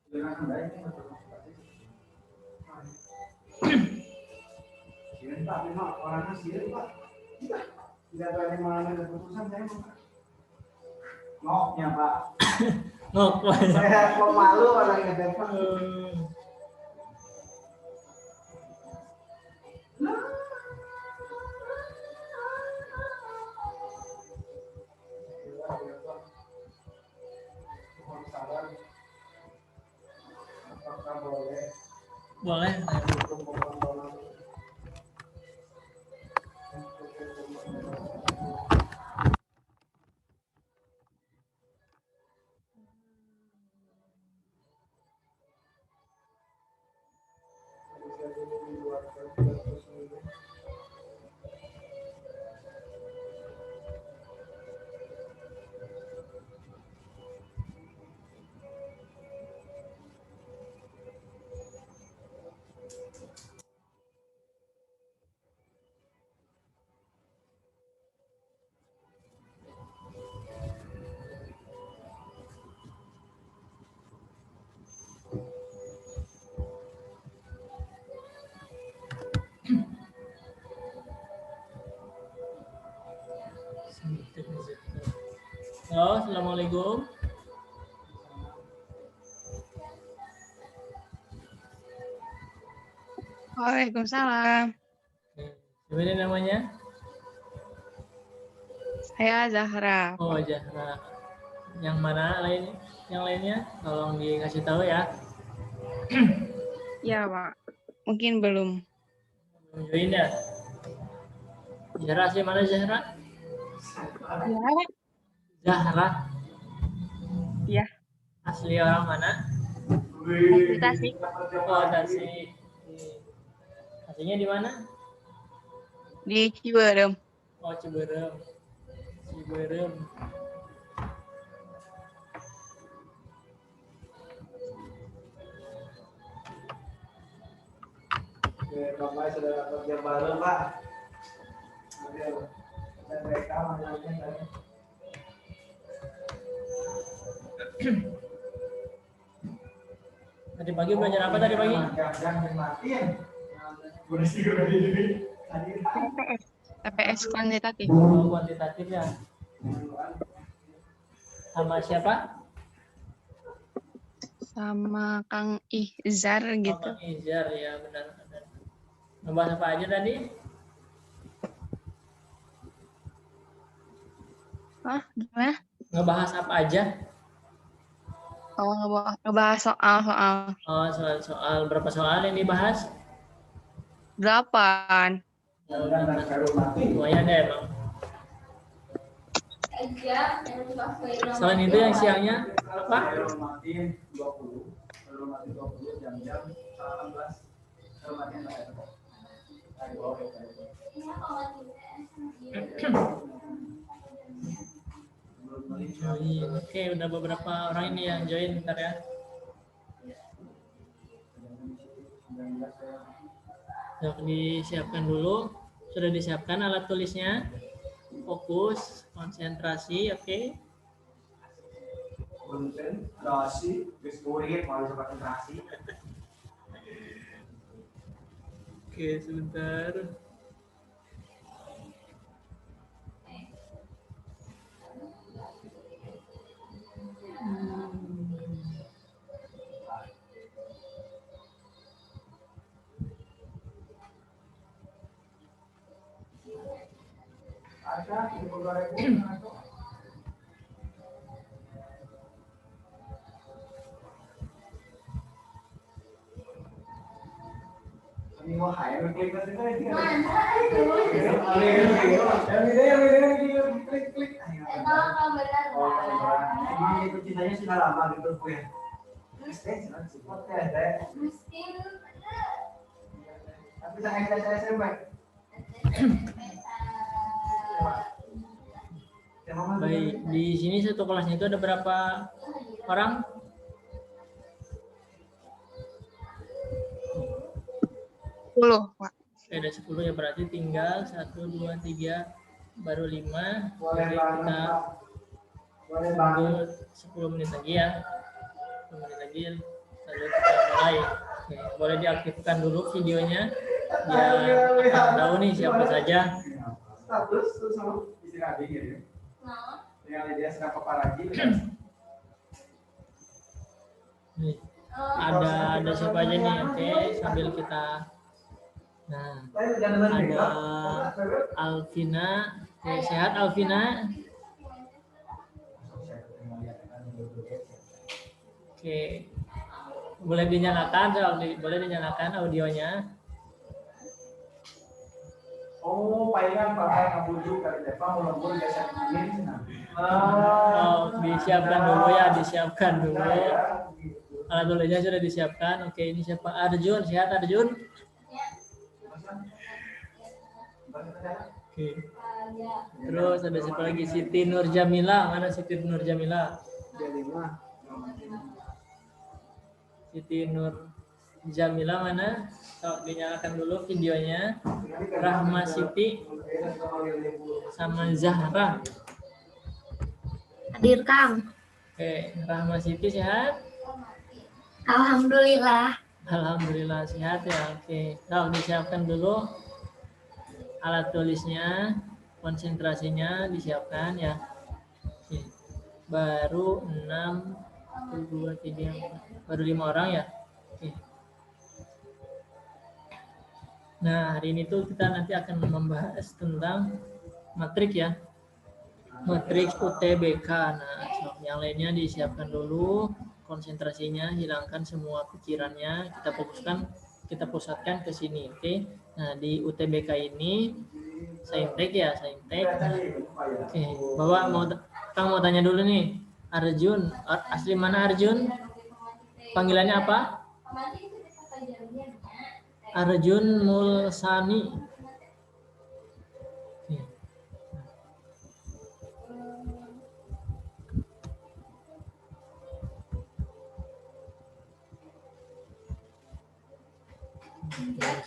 Ngoknya Pak. Ngok. Saya kok malu orangnya Pak. Boleh. Halo, assalamualaikum. Waalaikumsalam. Gimana namanya? Saya Zahra. Oh, Zahra. Yang mana yang lainnya? Tolong dikasih tahu ya. Ya, Pak. Mungkin belum. Join ya. Zahra sih mana Zahra? Ya. Zahra. Ya. Asli orang mana? Asli Tasik. Oh, Tasik. Aslinya di mana? Di Ciberem. Oh, Ciberem. Ciberem. Oke, Bapak sudah dapat jam baru, Pak. Dan mereka menanyakan Tadi pagi belajar apa tadi pagi? Jangan matiin. TPS kuantitatif. Oh, kuantitatif ya. Sama siapa? Sama Kang Ihzar gitu. Oh, Kang Izar ya, benar. Ngebahas apa aja tadi? Hah? Gimana? Ngebahas apa aja? Oh, ngebahas soal. Oh, soal berapa soal yang dibahas? 8. Lumayan ya emang. Selain itu yang siangnya apa? Join. Oke, udah beberapa orang ini yang join, bentar ya. Sudah disiapkan dulu. Sudah disiapkan alat tulisnya. Fokus, konsentrasi, oke. Konsentrasi, diskurit, mau konsentrasi. Oke, sebentar. Cintanya sudah lama gitu ya. Tapi saya SMP. Baik, di sini satu kelasnya itu ada berapa orang? 10, Pak. Ada 10 ya, berarti tinggal 1, 2, 3, baru 5. Boleh Jadi kita Boleh tunggu 10 menit lagi ya. 10 menit lagi Lalu kita mulai. Oke, boleh diaktifkan dulu videonya. Biar akan tahu nih siapa saja. Status tuh sama istri adik gitu. Dengan dia sedang paparazzi. Nih, ada siapa aja nih? Oke, sambil kita. Nah, ada Alvina. Oke, sehat Alvina? Oke, boleh dinyalakan, boleh dinyalakan audionya. Oh, palingan pakai ngabuju kali depan mau lembur biasa ini. Oh, disiapkan dulu ya, disiapkan dulu. Alat tulisnya sudah disiapkan. Oke, ini siapa? Arjun, sehat Arjun? Oke. Terus ada siapa lagi? Siti Nurjamila. Mana Siti Nurjamila? Siti Nurjamila mana? So, dinyalakan dulu videonya. Rahma Siti sama Zahra. Hadir Kang. Oke, Rahma Siti sehat? Alhamdulillah. Alhamdulillah sehat ya. Oke, so, disiapkan dulu alat tulisnya, konsentrasinya disiapkan ya. Oke. Baru 6, 2, 3, 4, baru 5 orang ya. Oke. Nah, hari ini tuh kita nanti akan membahas tentang matrik ya. Matrik UTBK. Nah, so, yang lainnya disiapkan dulu, konsentrasinya, hilangkan semua pikirannya, kita pusatkan ke sini, oke? Nah, di UTBK ini saintek ya, saintek. Nah, oke, Bapak Kang mau tanya dulu nih, Arjun, asli mana Arjun? Panggilannya apa? Arjun Mulsani. Oke.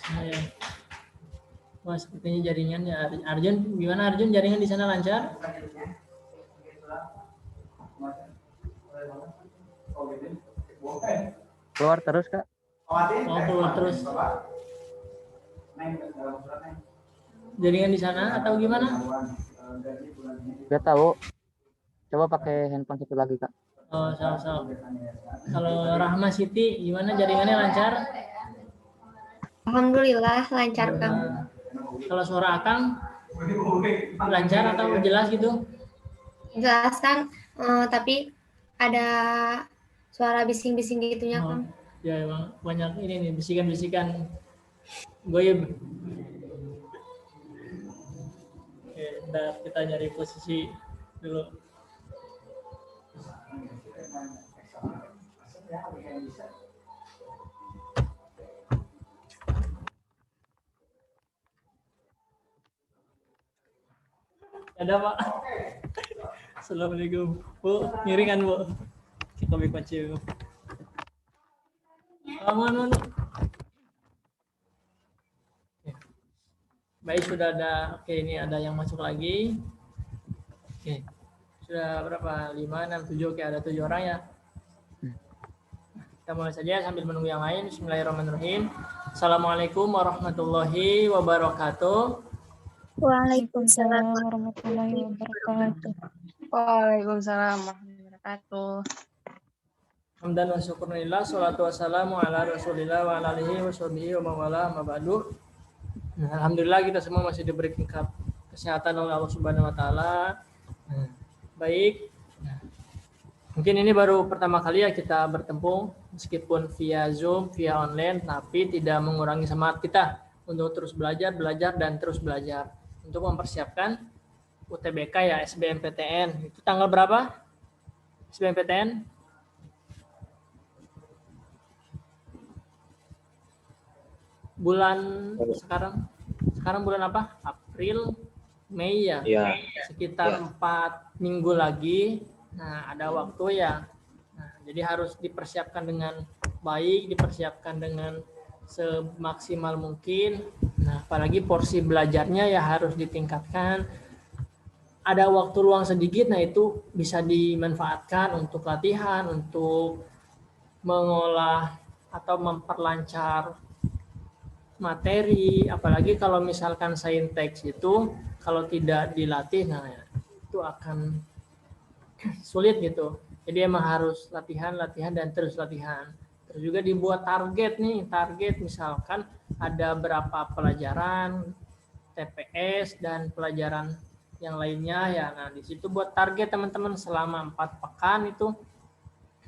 Saya. Wah, sepertinya jaringan ya Arjun. Gimana Arjun, jaringan di sana lancar? Keluar terus Kak. Oh, keluar terus. Jaringan di sana atau gimana? Gak tahu. Coba pakai handphone satu lagi Kak. Oh, salah. Kalau Rahma Siti gimana, jaringannya lancar? Alhamdulillah lancar Kang. Kalau suara Akang lancar atau jelas gitu? Jelas Kang, tapi ada suara bising-bising gitunya Oh, Kang. ya emang banyak ini nih bisikan-bisikan goib. Oke, bentar, kita nyari posisi dulu. Ada Pak. Assalamualaikum Bu, miringan Bu. Kita ambil kunci Bu. Aman. Baik, sudah ada. Oke, ini ada yang masuk lagi. Oke, sudah berapa? 5, 6, 7. Oke, ada 7 orang ya. Kita mulai saja sambil menunggu yang lain. Bismillahirrahmanirrahim. Assalamualaikum warahmatullahi wabarakatuh. Waalaikumsalam warahmatullahi wabarakatuh. Waalaikumsalam warahmatullahi wabarakatuh. Hamdan wa syukurillah, salatu wassalamu ala rasulillah wa ala alihi wa sahbihi wa mawala ma ba'du. Nah, alhamdulillah kita semua masih diberi kesehatan oleh Allah Subhanahu wa taala. Baik. Nah, mungkin ini baru pertama kali ya kita bertemu meskipun via Zoom, via online, tapi tidak mengurangi semangat kita untuk terus belajar dan terus belajar untuk mempersiapkan UTBK ya, SBMPTN. Itu tanggal berapa? SBMPTN? Bulan sekarang bulan apa? April, Mei ya? Iya. Sekitar 4 minggu lagi. Nah, ada waktu ya. Nah, jadi harus dipersiapkan dengan baik, dipersiapkan dengan semaksimal mungkin. Nah, apalagi porsi belajarnya ya harus ditingkatkan. Ada waktu luang sedikit, nah itu bisa dimanfaatkan untuk latihan, untuk mengolah atau memperlancar materi, apalagi kalau misalkan saintek itu kalau tidak dilatih, nah itu akan sulit gitu. Jadi emang harus latihan dan terus latihan. Terus juga dibuat target nih, target misalkan ada berapa pelajaran TPS dan pelajaran yang lainnya ya. Nah, di situ buat target teman-teman selama 4 pekan itu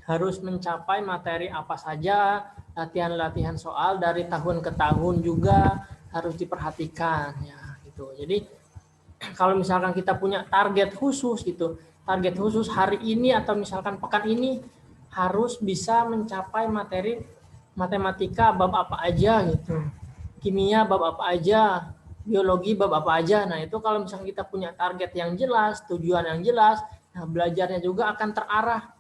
harus mencapai materi apa saja, latihan-latihan soal dari tahun ke tahun juga harus diperhatikan ya gitu. Jadi kalau misalkan kita punya target khusus gitu, target khusus hari ini atau misalkan pekan ini harus bisa mencapai materi matematika bab apa aja gitu, kimia bab apa aja, biologi bab apa aja. Nah itu kalau misalkan kita punya target yang jelas, tujuan yang jelas, nah belajarnya juga akan terarah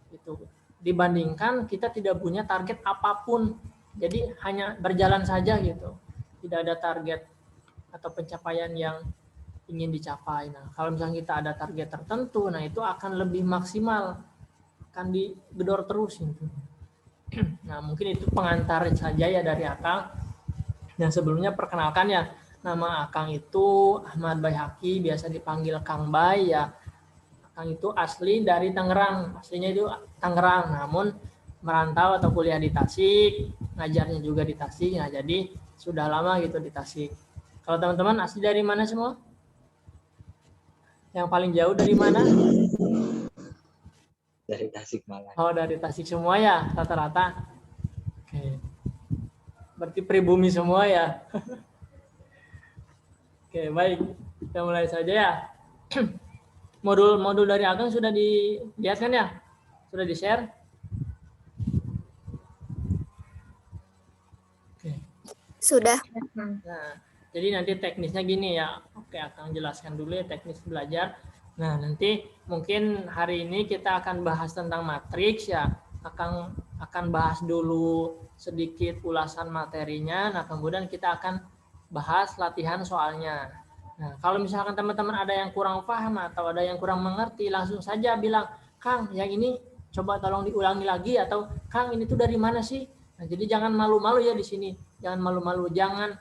gitu. Dibandingkan kita tidak punya target apapun, jadi hanya berjalan saja gitu, tidak ada target atau pencapaian yang ingin dicapai. Nah kalau misalnya kita ada target tertentu, nah itu akan lebih maksimal, akan digedor terus gitu. Nah mungkin itu pengantar saja ya dari Akang. Dan sebelumnya perkenalkan ya, nama Akang itu Ahmad Baihaqi, biasa dipanggil Kang Bay ya. Akang itu asli dari Tangerang, aslinya itu Tangerang, namun merantau atau kuliah di Tasik, ngajarnya juga di Tasik. Nah jadi sudah lama gitu di Tasik. Kalau teman-teman asli dari mana semua? Yang paling jauh dari mana? Dari Tasikmalaya. Oh, dari Tasik semua ya, rata-rata. Oke. Berarti pribumi semua ya. Oke, baik. Kita mulai saja ya. Modul dari Ageng sudah dilihat kan ya? Sudah di-share? Oke. Sudah. Nah, jadi nanti teknisnya gini ya. Oke, Akang jelaskan dulu ya teknis belajar. Nah, nanti mungkin hari ini kita akan bahas tentang matriks ya. Akan bahas dulu sedikit ulasan materinya. Nah, kemudian kita akan bahas latihan soalnya. Nah, kalau misalkan teman-teman ada yang kurang paham atau ada yang kurang mengerti, langsung saja bilang, Kang, yang ini coba tolong diulangi lagi, atau Kang, ini tuh dari mana sih? Nah, jadi jangan malu-malu ya di sini. Jangan malu-malu, jangan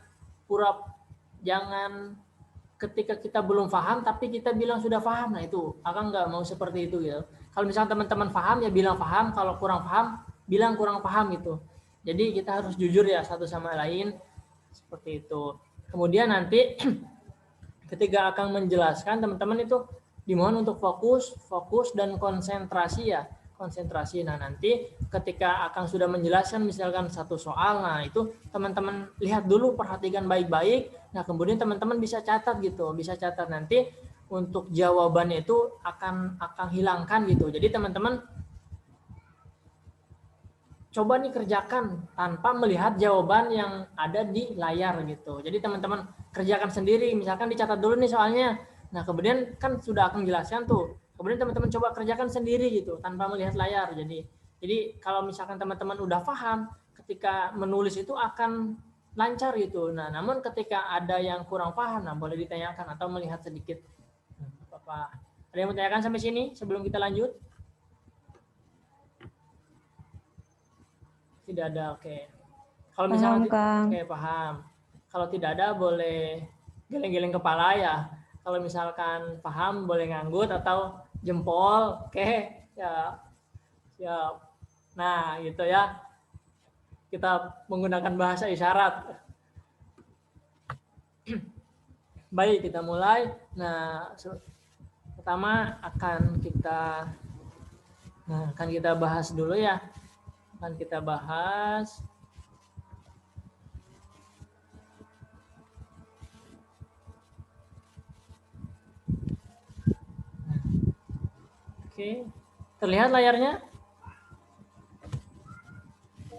ketika kita belum paham tapi kita bilang sudah paham. Nah itu Akang nggak mau seperti itu ya. Kalau misalnya teman-teman paham ya bilang paham, kalau kurang paham bilang kurang paham gitu. Jadi kita harus jujur ya satu sama lain seperti itu. Kemudian nanti ketika Akang menjelaskan, teman-teman itu dimohon untuk fokus dan konsentrasi ya. Konsentrasi. Nah nanti ketika Akang sudah menjelaskan misalkan satu soal, nah itu teman-teman lihat dulu, perhatikan baik-baik. Nah kemudian teman-teman bisa catat gitu, bisa catat nanti untuk jawabannya itu akan hilangkan gitu. Jadi teman-teman coba nih kerjakan tanpa melihat jawaban yang ada di layar gitu. Jadi teman-teman kerjakan sendiri, misalkan dicatat dulu nih soalnya. Nah kemudian kan sudah Akang jelaskan tuh. Kemudian teman-teman coba kerjakan sendiri gitu tanpa melihat layar. Jadi kalau misalkan teman-teman udah paham, ketika menulis itu akan lancar gitu. Nah, namun ketika ada yang kurang paham, nah boleh ditanyakan atau melihat sedikit. Apa? Ada yang mau tanyakan sampai sini sebelum kita lanjut? Tidak ada, oke. Kalau misalnya oke, paham. Kalau tidak ada boleh geleng-geleng kepala ya. Kalau misalkan paham boleh nganggut atau jempol, oke. Ya. Siap. Nah, gitu ya. Kita menggunakan bahasa isyarat. Baik, kita mulai. Nah, pertama akan kita bahas dulu ya. Akan kita bahas oke. Terlihat layarnya?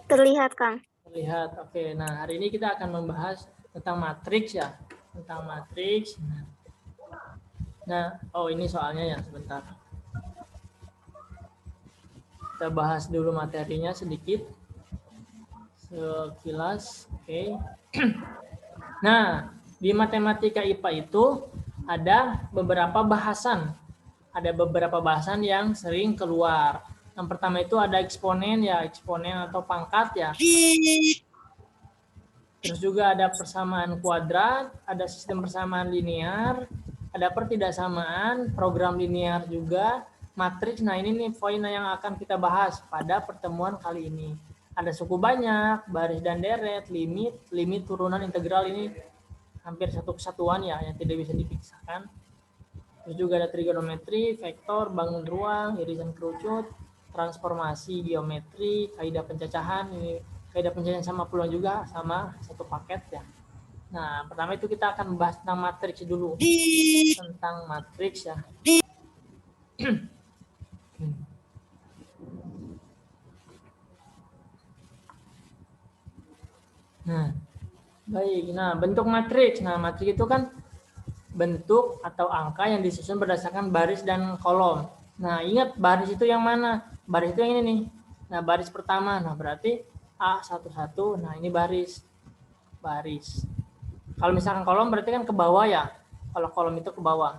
Terlihat, Kang. Terlihat. Oke. Nah, hari ini kita akan membahas tentang matriks ya. Tentang matriks. Nah, oh ini soalnya ya, sebentar. Kita bahas dulu materinya sedikit. Sekilas. Oke. Nah, di matematika IPA itu ada beberapa bahasan. Ada beberapa bahasan yang sering keluar. Yang pertama itu ada eksponen ya, eksponen atau pangkat ya. Terus juga ada persamaan kuadrat, ada sistem persamaan linear, ada pertidaksamaan, program linear juga, matriks. Nah ini nih poin yang akan kita bahas pada pertemuan kali ini. Ada suku banyak, baris dan deret, limit turunan integral ini hampir satu kesatuan ya, yang tidak bisa dipisahkan. Terus juga ada trigonometri, vektor, bangun ruang, irisan kerucut, transformasi geometri, kaidah pencacahan. Ini kaidah pencacahan sama peluang juga, sama satu paket ya. Nah, pertama itu kita akan membahas tentang matriks dulu. Tentang matriks ya. Nah, baik. Nah, bentuk matriks. Nah, matriks itu kan bentuk atau angka yang disusun berdasarkan baris dan kolom. Nah, ingat baris itu yang mana? Baris itu yang ini nih. Nah, baris pertama. Nah, berarti A11. Nah, ini baris. Baris. Kalau misalkan kolom berarti kan ke bawah ya. Kalau kolom itu ke bawah.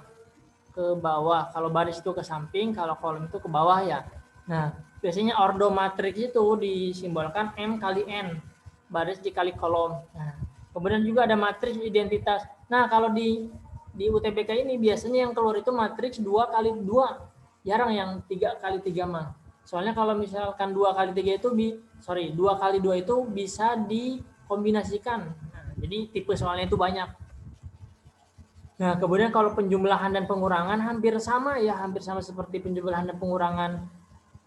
Ke bawah. Kalau baris itu ke samping, kalau kolom itu ke bawah ya. Nah, biasanya ordo matriks itu disimbolkan M kali N. Baris dikali kolom. Nah, kemudian juga ada matriks identitas. Nah, kalau di UTBK ini biasanya yang keluar itu matriks 2 kali 2. Jarang yang 3 kali 3 mah. Soalnya kalau misalkan 2 kali 3 itu 2 kali 2 itu bisa dikombinasikan. Nah, jadi tipe soalnya itu banyak. Nah, kemudian kalau penjumlahan dan pengurangan hampir sama ya, hampir sama seperti penjumlahan dan pengurangan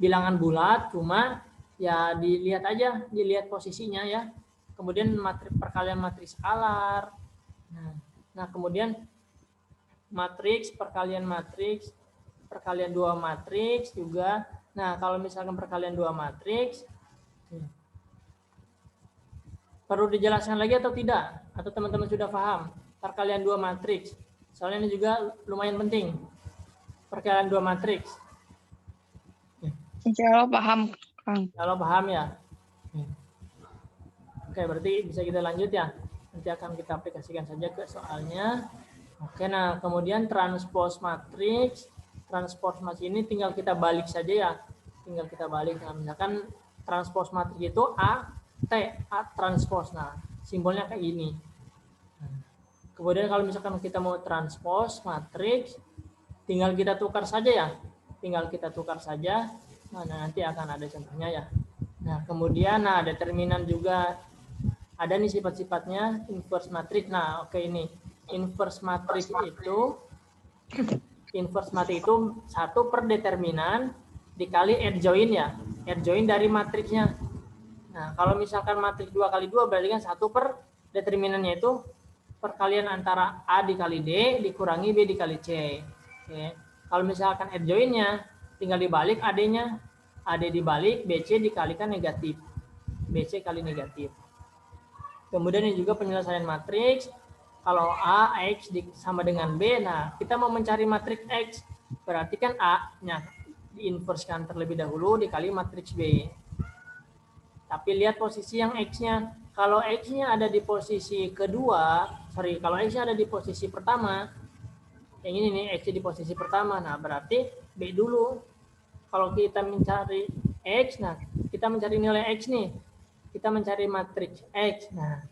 bilangan bulat, cuma ya dilihat posisinya ya. Kemudian perkalian matriks skalar. Nah, kemudian matriks, perkalian dua matriks juga. Nah, kalau misalkan perkalian dua matriks, perlu dijelaskan lagi atau tidak? Atau teman-teman sudah paham perkalian dua matriks? Soalnya ini juga lumayan penting. Perkalian dua matriks. Insya Allah paham, Kang. Kalau paham ya. Oke, berarti bisa kita lanjut ya. Nanti akan kita aplikasikan saja ke soalnya. Oke, nah kemudian transpose matriks. Transpose matriks ini tinggal kita balik saja ya. Tinggal kita balik. Nah, misalkan transpose matriks itu A transpose. Nah, simbolnya kayak ini. Kemudian kalau misalkan kita mau transpose matriks, tinggal kita tukar saja ya. Tinggal kita tukar saja. Nah, nanti akan ada contohnya ya. Nah, kemudian determinan juga ada nih sifat-sifatnya inverse matrix. Nah, oke ini inverse matrix itu satu per determinan dikali adjoint ya. Adjoint dari matriksnya. Nah, kalau misalkan matriks 2 kali 2 berarti kan 1 per determinannya itu perkalian antara A dikali D dikurangi B dikali C. Oke. Kalau misalkan adjointnya tinggal dibalik AD-nya. AD dibalik, BC dikalikan negatif. BC kali negatif. Kemudian ini juga penyelesaian matriks. Kalau A, X sama dengan B, nah kita mau mencari matriks X. Berarti kan A-nya diinverskan terlebih dahulu dikali matriks B. Tapi lihat posisi yang X-nya. Kalau X-nya ada di posisi kedua, kalau X-nya ada di posisi pertama, yang ini nih X di posisi pertama, nah berarti B dulu. Kalau kita mencari X, nah kita mencari nilai X nih. Kita mencari matriks X. Nah,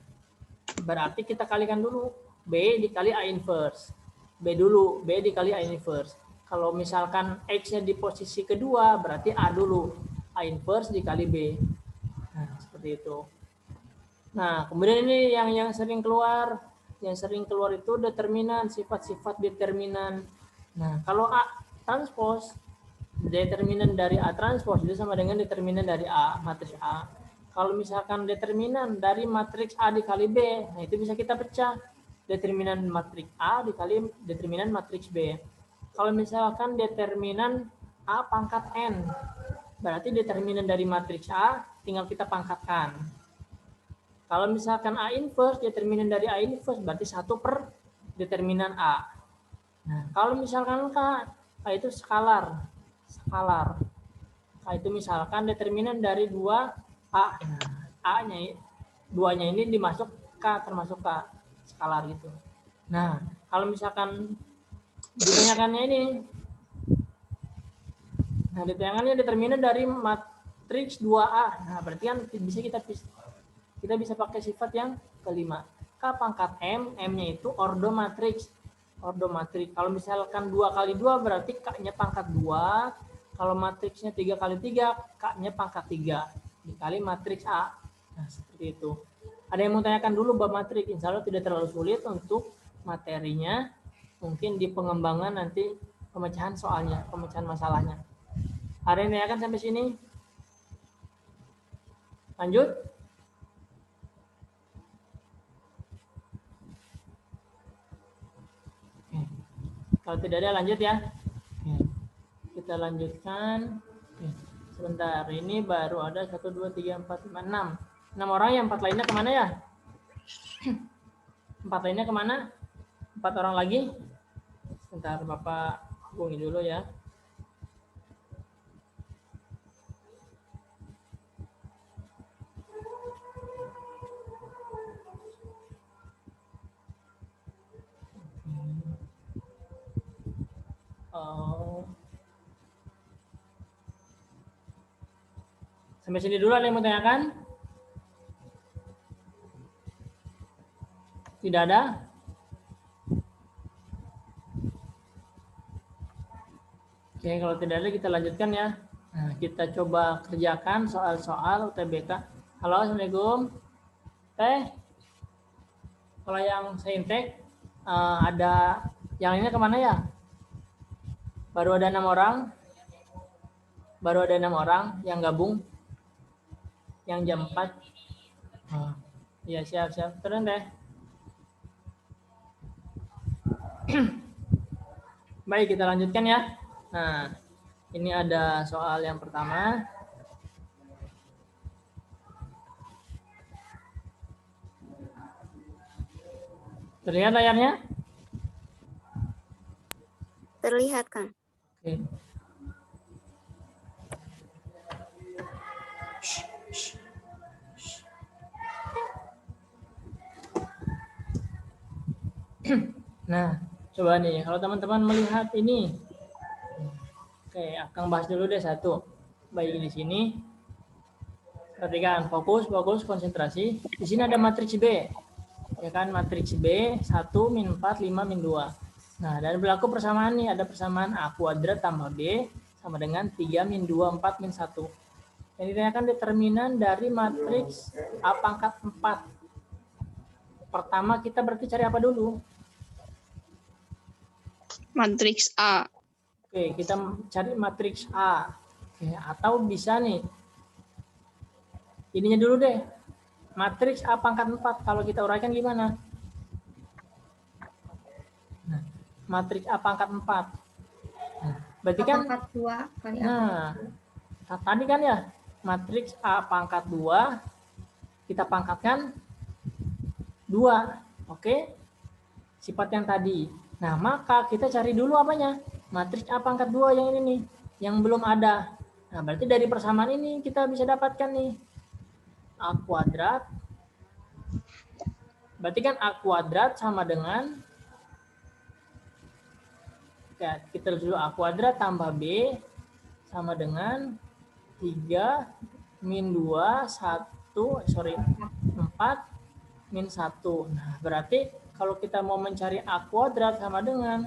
berarti kita kalikan dulu B dikali A inverse. B dulu, B dikali A inverse. Kalau misalkan X-nya di posisi kedua, berarti A dulu. A inverse dikali B. Nah, seperti itu. Nah, kemudian ini yang sering keluar. Yang sering keluar itu determinan, sifat-sifat determinan. Nah, kalau A transpose, determinan dari A transpose itu sama dengan determinan dari A, matriks A. Kalau misalkan determinan dari matriks A dikali B, nah itu bisa kita pecah. Determinan matriks A dikali determinan matriks B. Kalau misalkan determinan A pangkat N, berarti determinan dari matriks A tinggal kita pangkatkan. Kalau misalkan A inverse, determinan dari A inverse berarti 1 per determinan A. Nah, kalau misalkan K itu skalar. K itu misalkan determinan dari 2A. Nah, A-nya 2-nya ini dimasuk K, termasuk K skalar gitu. Nah, kalau misalkan ditanyakannya ini. Nah, ditayangannya determinan dari matriks 2A. Nah, berarti kan kita bisa pakai sifat yang kelima. K pangkat M, M-nya itu ordo matriks. Ordo matriks. Kalau misalkan 2 kali 2 berarti K-nya pangkat 2. Kalau matriksnya 3 kali 3, K-nya pangkat 3. Dikali matriks A. Nah, seperti itu. Ada yang mau tanyakan dulu bab matriks? Insya Allah tidak terlalu sulit untuk materinya. Mungkin di pengembangan nanti pemecahan soalnya, pemecahan masalahnya. Ada yang tanyakan sampai sini? Lanjut? Oke. Kalau tidak ada lanjut ya. Oke. Kita lanjutkan. Oke. Sebentar, ini baru ada 1, 2, 3, 4, 5, 6. 6 orang, yang 4 lainnya kemana ya? 4 lainnya kemana? 4 orang lagi? Sebentar, Bapak hubungi dulu ya. Oh. Sampai sini dulu ada yang mau tanyakan? Tidak ada? Oke, kalau tidak ada kita lanjutkan ya. Nah, kita coba kerjakan soal-soal UTBK. Halo, Assalamualaikum. Teh, kalau yang saintek ada yang ini kemana ya? Baru ada 6 orang. Baru ada 6 orang yang gabung. Yang jam 4. Iya, siap-siap. Turun deh. Baik, kita lanjutkan ya. Nah, ini ada soal yang pertama. Terlihat layarnya? Terlihat, Kang. Oke. Nah, coba nih, kalau teman-teman melihat ini, oke, Akang bahas dulu deh satu. Baik di sini, perhatikan, fokus, konsentrasi. Di sini ada matriks B, ya kan? Matriks B 1 min 4 5 min 2. Nah, dan berlaku persamaan nih, ada persamaan A kuadrat tambah B sama dengan 3 min 2 4 min 1. Yang ditanyakan determinan dari matriks A pangkat 4. Pertama kita berarti cari apa dulu? Matriks A. Oke, kita cari matriks A. Oke, atau bisa nih. Ininya dulu deh. Matriks A pangkat 4. Kalau kita uraikan gimana? Nah, matriks A pangkat 4. Nah, berarti kan pangkat 2 kali A. Nah, tadi kan ya, matriks A pangkat 2 kita pangkatkan 2. Oke? Sifat yang tadi. Nah, maka kita cari dulu apanya? Matriks A pangkat 2 yang ini nih, yang belum ada. Nah, berarti dari persamaan ini kita bisa dapatkan nih A kuadrat. Berarti kan A kuadrat sama dengan, ya, kita dulu A kuadrat tambah B sama dengan 3 min 2 4 min 1. Nah, berarti kalau kita mau mencari A kuadrat sama dengan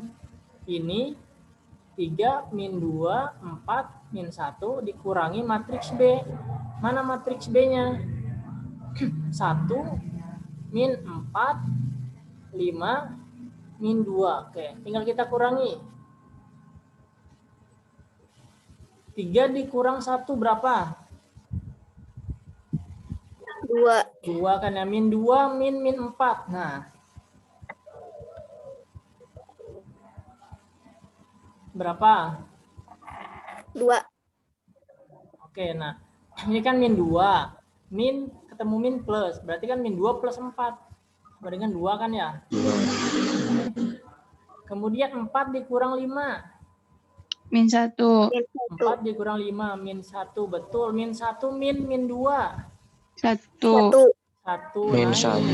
ini 3 min 2 4 min 1 dikurangi matriks B. Mana matriks B-nya? 1 min 4 5 min 2. Oke, tinggal kita kurangi. 3 dikurang 1 berapa? 2. 2 kan ya, min 2 min 4. Nah, berapa? 2. Oke, nah ini kan min 2. Min ketemu min plus, berarti kan min 2 plus 4. Sama dengan 2 kan ya? Kemudian 4 dikurang 5. Min 1. 4 dikurang 5, min 1. Betul, min 1 min 2. 1. 1 Min naik.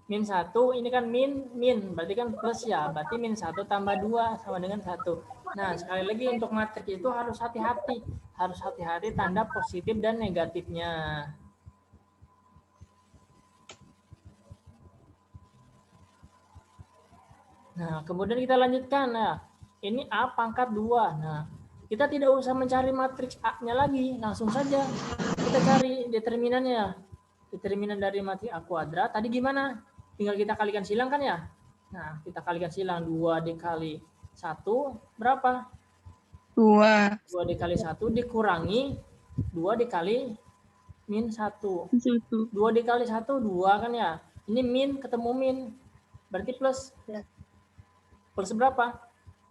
1. Min 1 ini kan min berarti kan plus ya, berarti min 1 tambah 2 sama dengan 1. Nah, sekali lagi untuk matriks itu harus hati-hati tanda positif dan negatifnya. Nah, kemudian kita lanjutkan. Nah, ini A pangkat 2. Nah, kita tidak usah mencari matriks A-nya lagi, langsung saja kita cari determinannya. Determinan dari matriks A kuadrat tadi gimana? Tinggal kita kalikan silang kan ya? Nah, kita kalikan silang 2 dikali 1 berapa? 2. 2 dikali 1 dikurangi 2 dikali min 1. 1. 2 dikali 1 2 kan ya? Ini min ketemu min. Berarti plus. Plus berapa?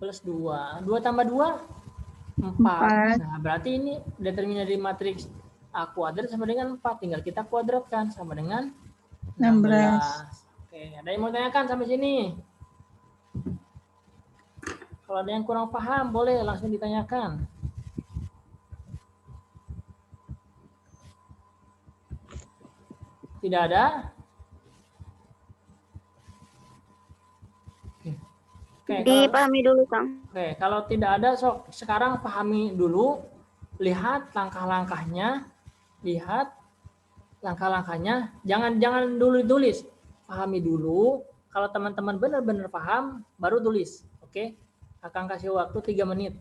Plus 2. 2 tambah 2? 4. Nah, berarti ini determinan dari matriks A kuadrat sama dengan 4. Tinggal kita kuadratkan sama dengan 16. Oke, ada yang mau tanyakan sampai sini? Kalau ada yang kurang paham, boleh langsung ditanyakan. Tidak ada? Oke, Dipahami dulu, Kang. Oke, kalau tidak ada, sekarang pahami dulu, lihat langkah-langkahnya, jangan dulu tulis, pahami dulu. Kalau teman-teman benar-benar paham, baru tulis. Oke, akan kasih waktu 3 menit.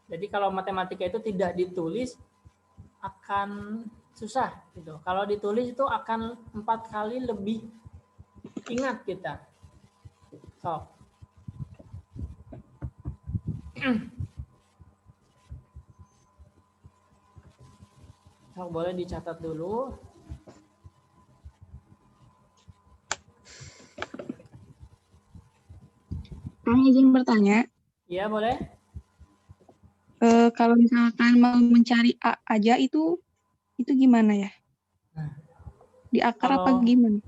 Jadi kalau matematika itu tidak ditulis, akan susah gitu. Kalau ditulis itu akan 4 kali lebih ingat kita. So. So, boleh dicatat dulu. Kang izin bertanya, Iya, boleh. kalau misalkan mau mencari A aja itu gimana ya? Di akar apa gimana?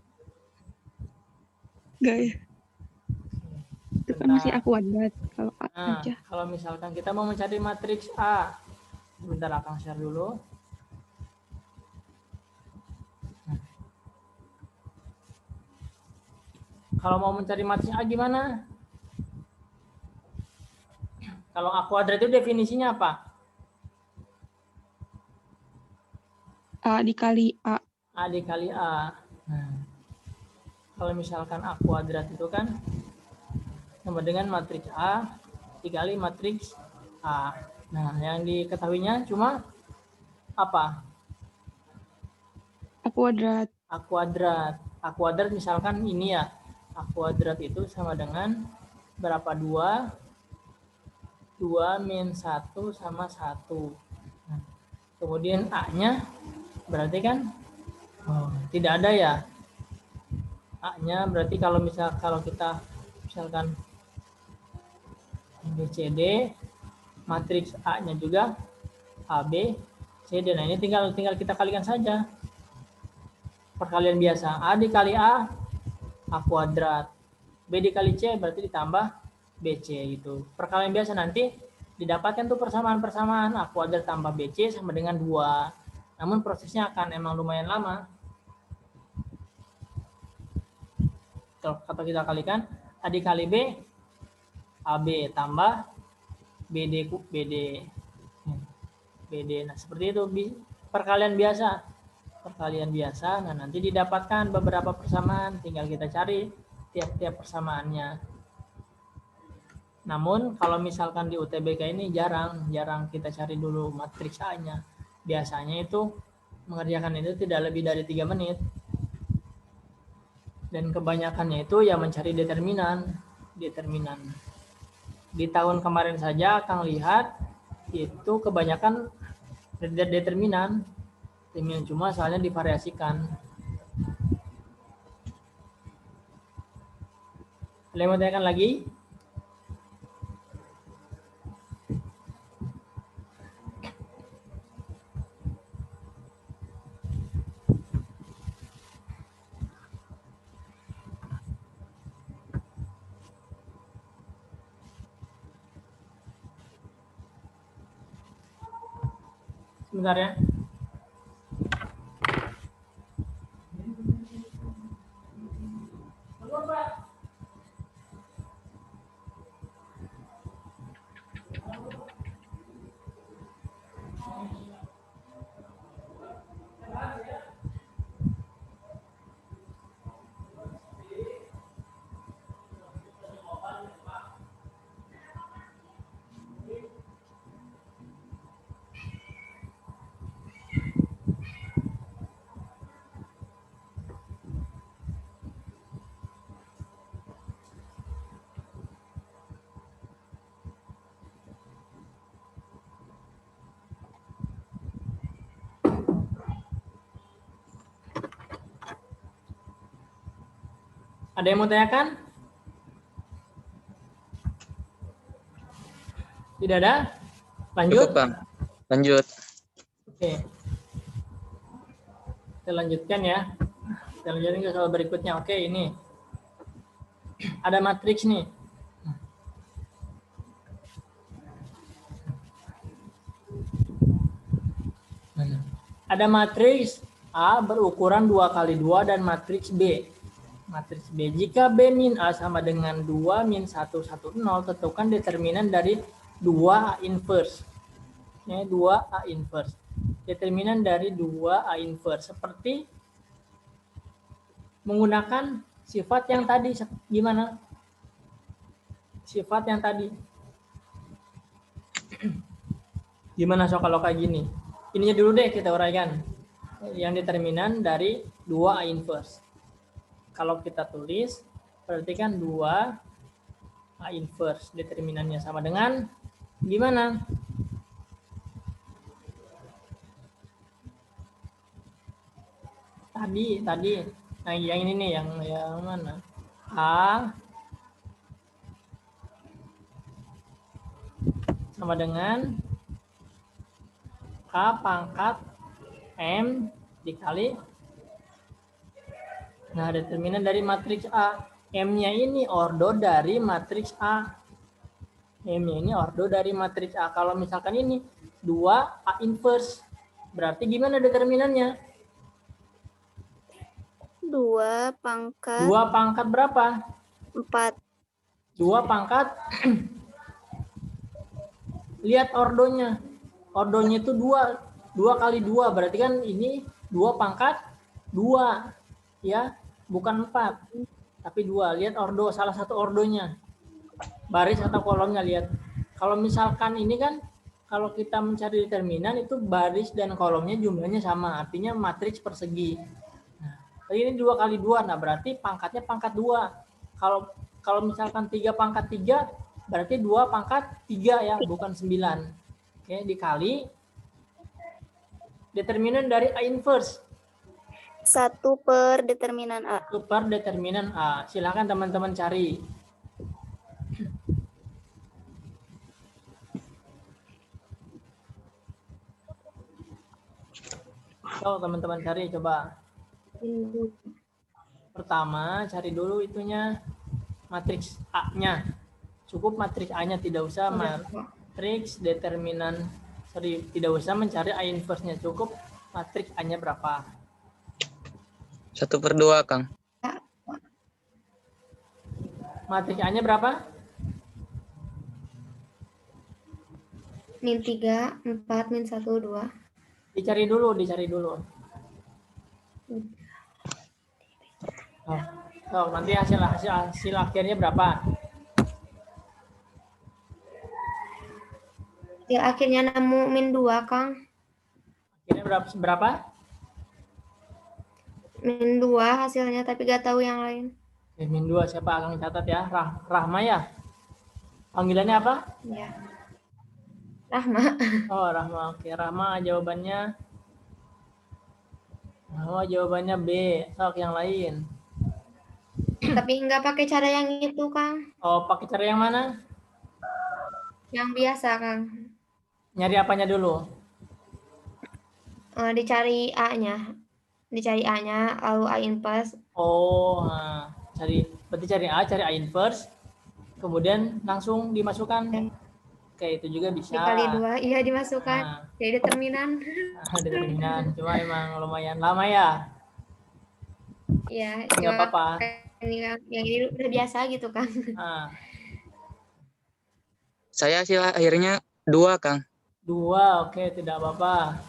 Enggak ya? Itu kan masih A kuadrat kalau A aja. Kalau misalkan kita mau mencari matriks A, sebentar akan share dulu. Kalau mau mencari matriks A gimana? Kalau A kuadrat itu definisinya apa? A dikali A. A dikali A. Nah, kalau misalkan A kuadrat itu kan sama dengan matriks A dikali matriks A. Nah, yang diketahuinya cuma apa? A kuadrat. A kuadrat. A kuadrat misalkan ini ya. A kuadrat itu sama dengan berapa? 2 min 1 sama 1. Nah, kemudian A-nya berarti kan tidak ada ya. A-nya berarti kalau kita misalkan BCD, matriks A-nya juga AB, CD. Nah, ini tinggal kita kalikan saja. Perkalian biasa. A dikali A kuadrat. B dikali C berarti ditambah BC gitu. Perkalian biasa nanti didapatkan tuh persamaan A kuadrat tambah BC sama dengan 2. Namun prosesnya akan emang lumayan lama. Kalau kita kalikan A dikali B, AB tambah BD. Nah, seperti itu perkalian biasa. Nah, nanti didapatkan beberapa persamaan, tinggal kita cari tiap-tiap persamaannya. Namun kalau misalkan di UTBK ini jarang kita cari dulu matriks A-nya. Biasanya itu mengerjakan itu tidak lebih dari 3 menit. Dan kebanyakannya itu ya mencari determinan. Di tahun kemarin saja Kang lihat itu kebanyakan determinan cuma soalnya divariasikan. Ada yang mau tanyakan lagi? Sebentar ya. Ada yang mau tanyakan? Tidak ada? Lanjut? Cukup, Kang. Lanjut. Oke. Kita lanjutkan ya. Kita lanjutkan ke soal berikutnya. Oke, ini. Ada matriks nih. Ada matriks A berukuran 2x2 dan matriks B. Matriks B. Jika B min A sama dengan 2 min 1, 1, 0, tentukan determinan dari 2A inverse. Ini 2A inverse. Determinan dari 2A inverse. Seperti menggunakan sifat yang tadi. Gimana? Sifat yang tadi. Gimana so kalau kayak gini? Ininya dulu deh kita uraikan. Yang determinan dari 2A inverse. Kalau kita tulis, berarti kan 2A inverse. Determinannya sama dengan gimana? Tadi. Nah, yang ini nih, yang mana? A sama dengan K pangkat M dikali. Nah, determinan dari matriks A. M-nya ini ordo dari matriks A. M-nya ini ordo dari matriks A. Kalau misalkan ini 2A inverse. Berarti gimana determinannya? 2 pangkat 2 pangkat berapa? 4. 2 pangkat. Lihat ordonya. Ordonya itu 2 kali 2. Berarti kan ini 2 pangkat 2. Ya, bukan 4. Tapi 2. Lihat ordo, salah satu ordonya. Baris atau kolomnya, lihat. Kalau misalkan ini kan, kalau kita mencari determinan itu baris dan kolomnya jumlahnya sama. Artinya matriks persegi. Nah, ini 2 kali 2. Nah, berarti pangkatnya pangkat 2. Kalau misalkan 3 pangkat 3, berarti 2 pangkat 3 ya, bukan 9. Oke, dikali determinan dari A inverse. 1 per determinan A. 1 per determinan A. Silakan teman-teman cari. So, teman-teman cari coba. Pertama, cari dulu itunya matriks A-nya. Cukup matriks A-nya, tidak usah matriks determinan. Tidak usah mencari A inverse-nya. Cukup matriks A-nya berapa. 1/2, Kang. Matriks A-nya berapa? Min 3, 4, min 1, 2. Dicari dulu. Oh, nanti hasil akhirnya berapa? Hasil akhirnya nemu min 2, Kang. Akhirnya berapa? Min 2 hasilnya, tapi gak tahu yang lain. Min 2 siapa? Akan catat ya. Rahma ya? Panggilannya apa? Ya. Rahma. Oh, Rahma. Oke, Rahma jawabannya. Oh, jawabannya B. Sok yang lain. Tapi nggak pakai cara yang itu, Kang. Oh, pakai cara yang mana? Yang biasa, Kang. Nyari apanya dulu? Dicari A-nya. Lalu A inverse. Oh, berarti cari A inverse. Kemudian langsung dimasukkan. Oke, itu juga bisa. Dikali 2, iya dimasukkan. Jadi determinan. Determinan. Cuma emang lumayan lama ya. Iya, nggak apa-apa. Yang ini udah biasa gitu, Kang. Saya hasil akhirnya 2, Kang. 2, oke, tidak apa-apa.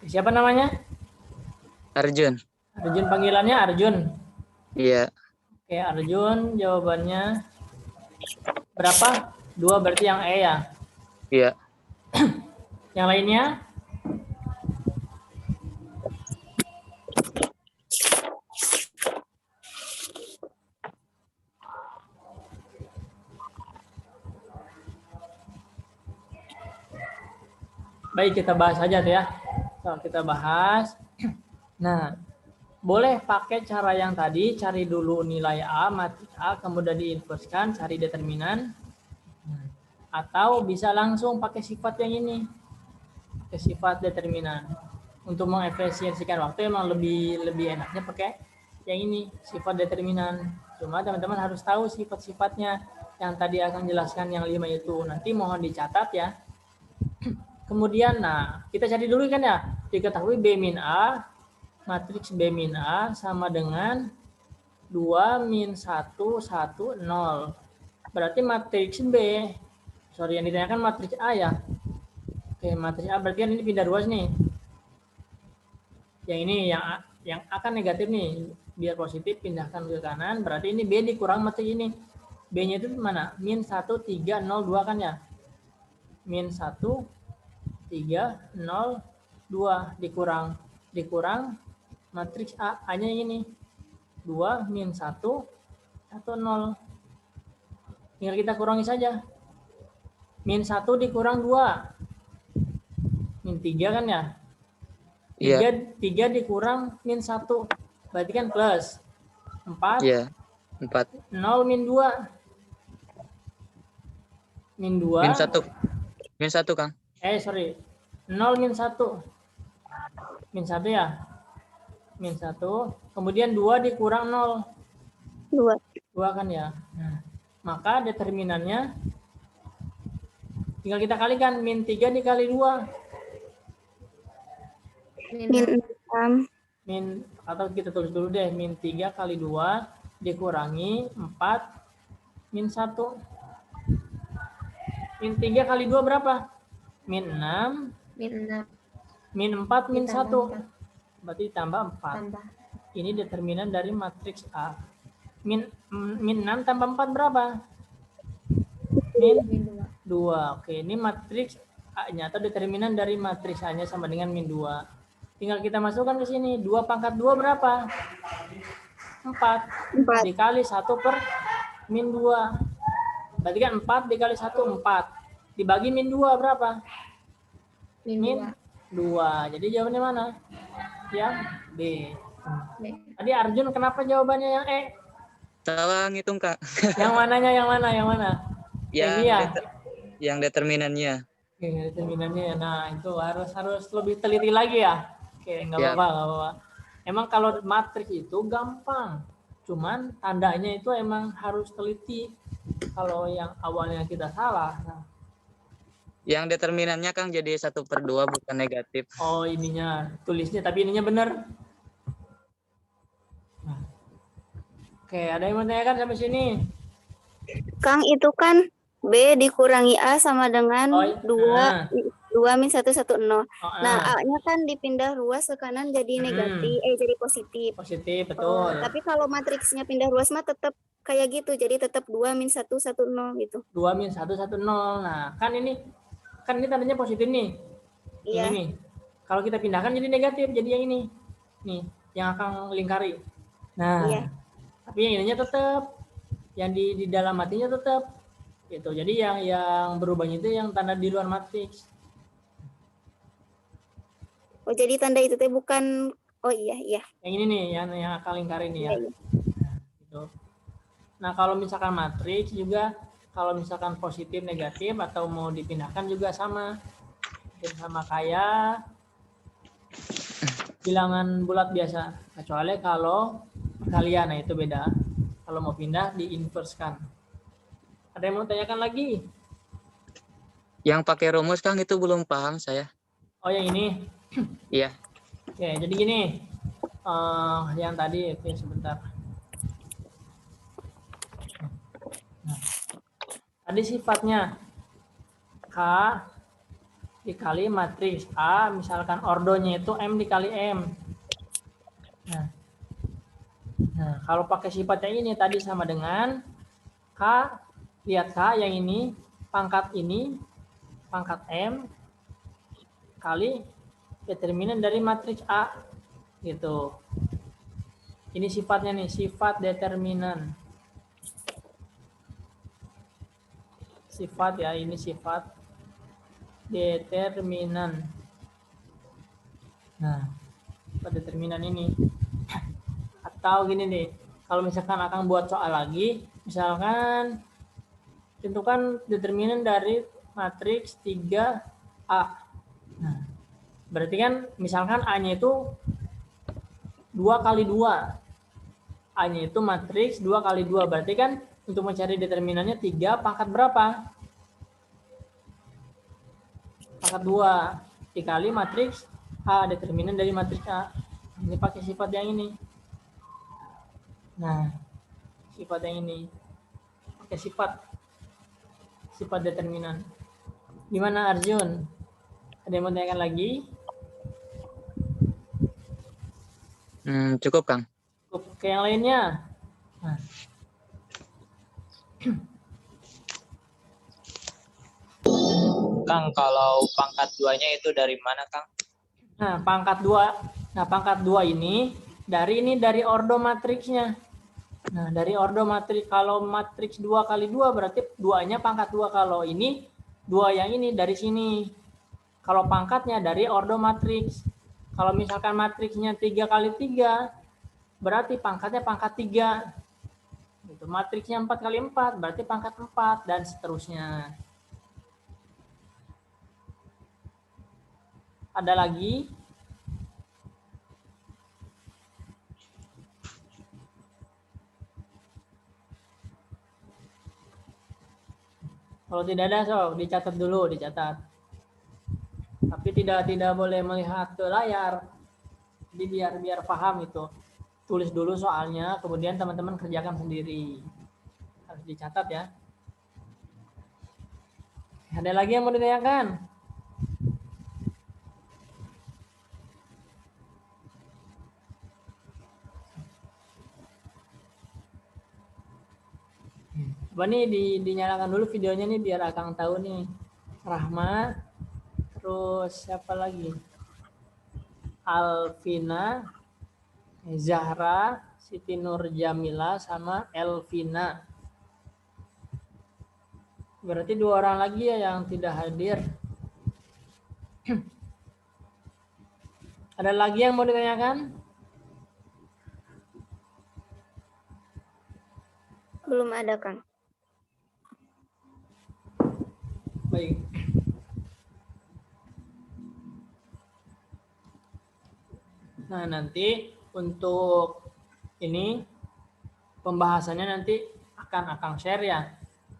Siapa namanya? Arjun. Arjun, panggilannya Arjun. Iya. Oke, Arjun jawabannya berapa? 2 berarti yang E ya? Iya. Yang lainnya? Baik, kita bahas aja tuh ya. So, kita bahas. Nah, Boleh pakai cara yang tadi, cari dulu nilai A, matriks A, kemudian diinverskan, cari determinan. Atau bisa langsung pakai sifat yang ini, pakai sifat determinan. Untuk mengefisiensikan waktu emang lebih enaknya pakai yang ini, sifat determinan. Cuma teman-teman harus tahu sifat-sifatnya yang tadi akan jelaskan yang 5 itu. Nanti mohon dicatat ya. Kemudian, nah kita cari dulu kan ya, diketahui B min A, matriks B min A sama dengan 2 min 1, 1, 0. Berarti matriks B, yang ditanyakan matriks A ya. Oke, matriks A berarti kan ini pindah ruas nih. Yang ini yang akan negatif nih, biar positif pindahkan ke kanan, berarti ini B dikurang matriks ini. B-nya itu mana? Min 1, 3, 0, 2 kan ya? Min 1, 3, 0, 2 dikurang matriks A-nya ini 2 min 1 1 0. Tinggal kita kurangi saja. Min 1 dikurang 2 min 3 kan ya? 3 dikurang min 1 berarti kan plus 4. Iya. 4. 0 min 2 min 2 Min 1. Min 1, Kang. 0 min 1 min 1 ya, min 1, kemudian 2 dikurang 0 2. kan ya. Nah, maka determinannya tinggal kita kalikan, min 3 dikali 2 Min 6. Atau kita tulis dulu deh, min 3 kali 2 dikurangi 4 min 1. Min 3 kali 2 berapa? Min 6. Min 4 min 1. Berarti tambah 4. Tambah. Ini determinan dari matriks A. Min 6 tambah 4 berapa? Min 2. Oke, ini matriks A-nya atau determinan dari matriks A-nya sama dengan min 2. Tinggal kita masukkan ke sini. 2 pangkat 2 berapa? 4. Dikali 1 per min 2. Berarti kan 4 dikali 1, 4. Dibagi min 2 berapa? Min 2. Jadi jawabannya mana? Yang B. Tadi Arjun kenapa jawabannya yang E? Salah ngitung, Kak. Yang mananya? Yang mana? Yang determinannya. Oke, determinannya. Nah, itu harus lebih teliti lagi ya. Oke, nggak apa-apa. Emang kalau matriks itu gampang. Cuman tandanya itu emang harus teliti. Kalau yang awalnya kita salah. Nah. Yang determinannya, Kang, jadi 1/2 bukan negatif. Oh, ininya tulisnya tapi ininya benar. Nah. Oke, ada yang mau tanyakan sampai sini? Kang, itu kan B dikurangi A sama dengan 2 min 1, 1, 0. Nah, A-nya kan dipindah ruas ke kanan jadi negatif, jadi positif. Positif, betul. Tapi kalau matriksnya pindah ruas mah tetap kayak gitu, jadi tetap 2 min 1, 1, 0 gitu. 2 min 1, 1, 0. Nah, kan ini tandanya positif nih. Iya. Ini nih. Kalau kita pindahkan jadi negatif, jadi yang ini. Nih, yang akan lingkari. Nah, iya. Tapi yang ininya tetap, yang di dalam matinya tetap. Gitu. Jadi yang berubahnya itu yang tanda di luar matriks. Oh, jadi tanda itu teh bukan, oh iya. Yang ini nih, yang akan lingkari nih ya. Iya. Gitu. Nah, kalau misalkan matriks juga, kalau misalkan positif, negatif, atau mau dipindahkan juga sama. Sama kayak bilangan bulat biasa. Kecuali kalau perkalian, nah itu beda. Kalau mau pindah, diinverskan. Ada yang mau tanyakan lagi? Yang pakai rumus, Kang, itu belum paham saya. Oh, yang ini? Iya. Oke, jadi gini. Yang tadi, oke, sebentar. Nah, tadi sifatnya K dikali matriks A, misalkan ordonya itu M dikali M. Nah, kalau pakai sifatnya ini tadi sama dengan K, lihat K yang ini, pangkat M, kali determinan dari matriks A, gitu. Ini sifatnya nih, sifat determinan. Sifat ya, ini sifat determinan. Nah, sifat determinan ini. Atau gini nih, kalau misalkan akan buat soal lagi, misalkan tentukan determinan dari matriks 3A. Nah, berarti kan misalkan A-nya itu 2 kali 2. A-nya itu matriks 2 kali 2. Berarti kan untuk mencari determinannya 3 pangkat berapa? Pangkat 2 dikali matriks A, determinan dari matriks A. Ini pakai sifat yang ini. Nah, sifat yang ini. Pakai sifat determinan. Gimana Arjun? Ada yang mau tanyakan lagi? Cukup, Kang. Oke, yang lainnya. Nah. Kang, kalau pangkat 2-nya itu dari mana, Kang? Nah, pangkat 2 ini dari ordo matriksnya. Nah, dari ordo matriks, kalau matriks 2 kali 2 berarti 2-nya pangkat 2. Kalau ini 2 yang ini dari sini. Kalau pangkatnya dari ordo matriks. Kalau misalkan matriksnya 3 kali 3 berarti pangkatnya pangkat 3. Gitu. Matriksnya 4 kali 4 berarti pangkat 4 dan seterusnya. Ada lagi? Kalau tidak ada, so dicatat dulu, dicatat. Tapi tidak boleh melihat ke layar. Jadi biar paham itu. Tulis dulu soalnya, kemudian teman-teman kerjakan sendiri. Harus dicatat ya. Ada lagi yang mau ditanyakan? Coba nih dinyalakan dulu videonya nih biar Akang tahu nih. Rahma, terus siapa lagi? Alvina, Zahra, Siti Nur Jamila, sama Elvina. Berarti 2 orang lagi ya yang tidak hadir. Ada lagi yang mau ditanyakan? Belum ada, Kang. Baik. Nah, nanti untuk ini pembahasannya nanti akan Akang share ya.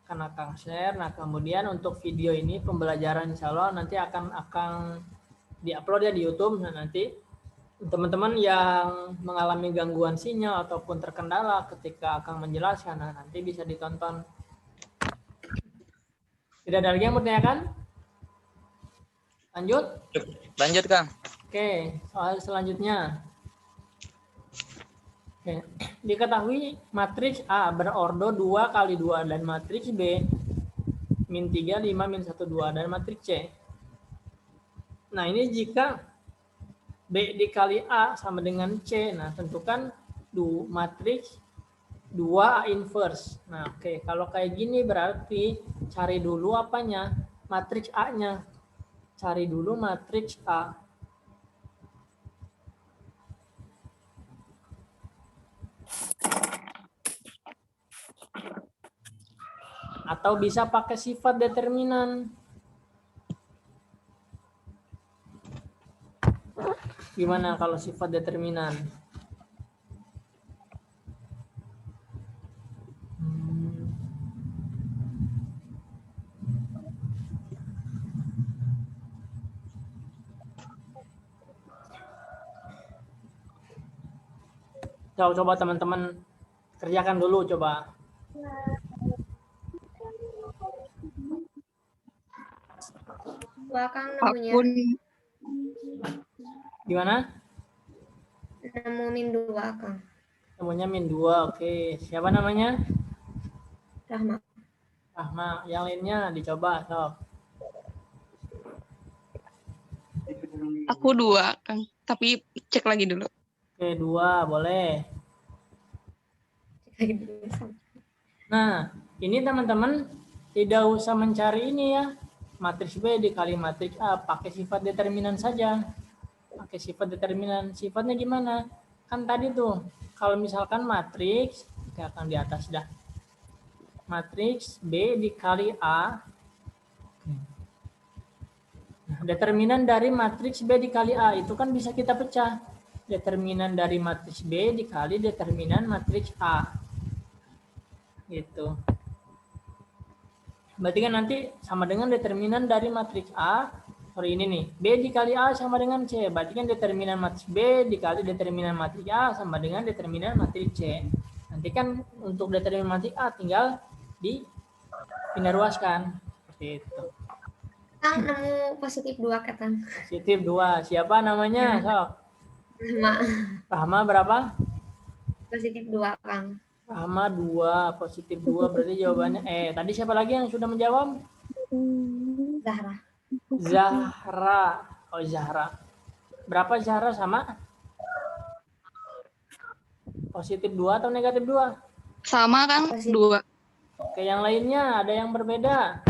Akan Akang share. Nah, kemudian untuk video ini pembelajaran insya Allah nanti akan di-upload ya di YouTube. Nah, nanti teman-teman yang mengalami gangguan sinyal ataupun terkendala ketika Akang menjelaskan, nah, nanti bisa ditonton. Tidak ada lagi yang mau ditanyakan? Lanjut? Lanjut, Kang. Oke, soal selanjutnya. Oke. Diketahui matriks A berordo 2 kali 2 dan matriks B min 3, 5, min 1, 2 dan matriks C. Nah, ini jika B dikali A sama dengan C, nah tentukan matriks 2A inverse. Nah, oke. Kalau kayak gini berarti cari dulu apanya? Matriks A-nya. Cari dulu matriks A. Atau bisa pakai sifat determinan. Gimana kalau sifat determinan? Coba teman-teman kerjakan dulu coba. Kang nemunya. Gimana? Nemu min 2, Kang. Temunya min 2. Oke. Siapa namanya? Rahma. Rahma. Yang lainnya dicoba, sok. Aku 2, Kang. Tapi cek lagi dulu. Oke, 2 boleh. Nah, ini teman-teman tidak usah mencari ini ya. Matriks B dikali matriks A, pakai sifat determinan saja. Pakai sifat determinan. Sifatnya gimana? kan tadi tuh kalau misalkan matriks, kita akan di atas dah. Matriks B dikali A. Nah, determinan dari matriks B dikali A itu kan bisa kita pecah. Determinan dari matriks B dikali determinan matriks A. Gitu. Berarti kan nanti sama dengan determinan dari matriks A. Sorry, ini nih. B dikali A sama dengan C. Berarti kan determinan matriks B dikali determinan matriks A sama dengan determinan matriks C. Nanti kan untuk determinan matriks A tinggal dipindah ruaskan. Seperti itu. Kang nemu positif 2 kata. Positif 2. Siapa namanya? Sok. Rahma. Rahma berapa? Positif 2, Kang. Rahma 2. Positif 2 berarti jawabannya. Tadi siapa lagi yang sudah menjawab? Zahra. Zahra. Oh, Zahra. Berapa Zahra sama? Positif 2 atau negatif 2? Sama Kang, Positif. 2. Oke, yang lainnya ada yang berbeda?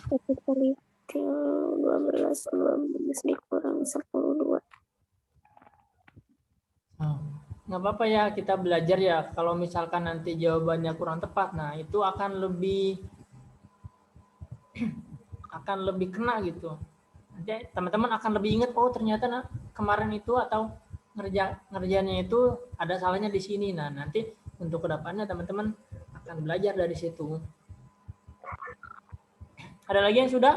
1 kali 12 dikurang 10, 2. Nggak apa-apa ya, kita belajar ya. Kalau misalkan nanti jawabannya kurang tepat, nah itu akan lebih kena gitu. Nanti teman-teman akan lebih ingat, oh ternyata kemarin itu atau ngerjainnya itu ada salahnya di sini. Nah nanti untuk kedepannya teman-teman akan belajar dari situ. Ada lagi yang sudah?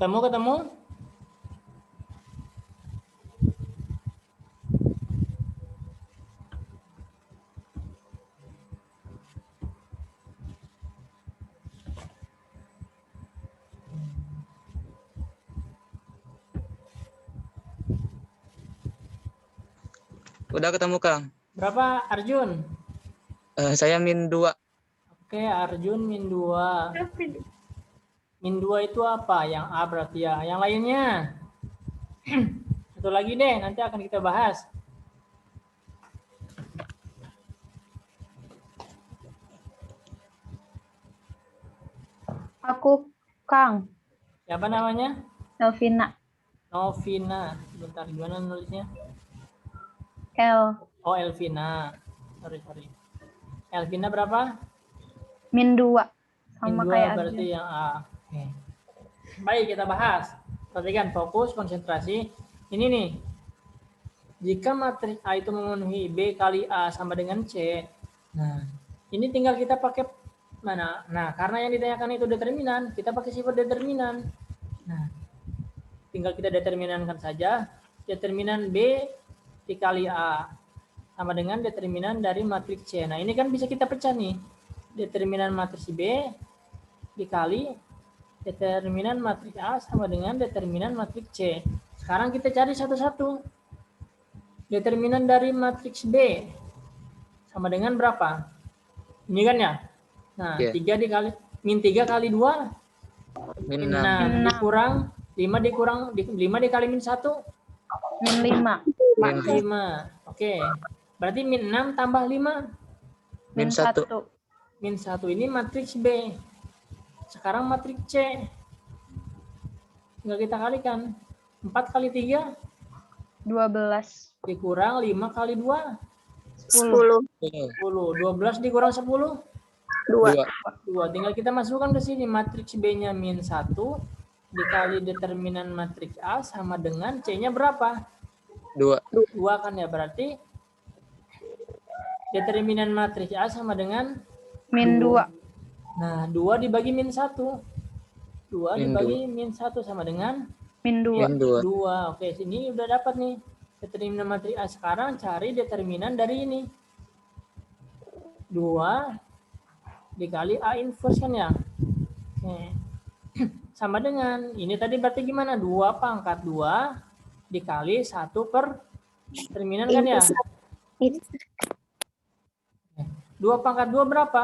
Ketemu? Udah ketemu Kang. Berapa Arjun? Saya -2. Oke, Arjun -2. -2 itu apa? Yang A berarti ya. Yang lainnya? Satu lagi deh, nanti akan kita bahas. Aku, Kang. Siapa namanya? Novina. Novina. Bentar, gimana nulisnya? L. Oh, Elvina. Sorry. Elvina berapa? -2. Sama -2 kayak berarti Arjun. yang A. Oke. Baik, kita bahas. Perhatikan, fokus, konsentrasi. Ini nih. Jika matriks A itu memenuhi B kali A sama dengan C. Nah, ini tinggal kita pakai mana? Nah, karena yang ditanyakan itu determinan, kita pakai sifat determinan. Nah, tinggal kita determinankan saja. Determinan B dikali A sama dengan determinan dari matriks C. Nah, ini kan bisa kita pecah nih. Determinan matriks B dikali determinan matriks A sama dengan determinan matriks C. Sekarang kita cari satu-satu. Determinan dari matriks B sama dengan berapa? Ini kan ya? Nah, 3 dikali -3 kali 2 -6. dikurang 5 dikali -1 -5. -5. Oke. Berarti -6 tambah 5 -1. -1 ini matriks B. Sekarang matriks C. Tinggal kita kalikan. 4 kali 3 12. dikurang 5 kali 2 10. 12 dikurang 10 2. 2. Tinggal kita masukkan ke sini. Matriks B-nya -1 dikali determinan matriks A sama dengan C-nya berapa? 2. 2 kan ya, berarti determinan matriks A sama dengan -2. Nah, 2 dibagi -1. 2 dibagi -1 sama dengan -2. 2. Oke, sini udah dapat nih. Determinan matriks A. Sekarang cari determinan dari ini. 2 dikali A inverse kan ya? Oke. Sama dengan, ini tadi berarti gimana? 2 pangkat 2 dikali 1 per determinan kan ya? Itu 2 pangkat 2 berapa?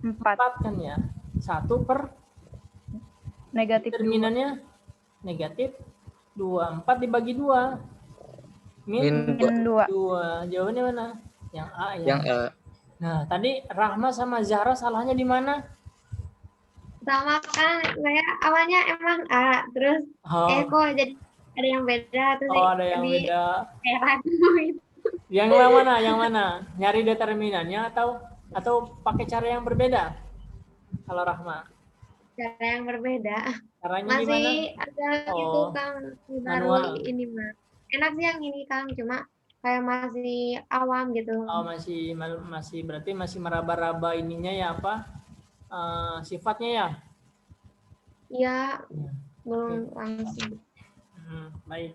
4. 4 kan ya. 1 per Negatif 2. determinannya negatif 2. 4 dibagi 2. Min Min 2. 2. Jawabannya mana? Yang A ya. Yang A. Nah, tadi Rahma sama Zahra salahnya di mana? Sama kan saya awalnya emang A, terus Oh, kok jadi ada yang beda terus ada yang jadi beda. heran. Yang mana? Yang mana? Nyari determinannya atau pakai cara yang berbeda? Kalau Rahma, Cara yang berbeda. caranya gimana? Masih ada itu Oh, Kang, baru manual. ini mah. Enak sih yang ini Kang, cuma kayak masih awam gitu. Oh, masih berarti masih meraba-raba ininya ya apa? Sifatnya ya. Iya, belum langsung. Baik.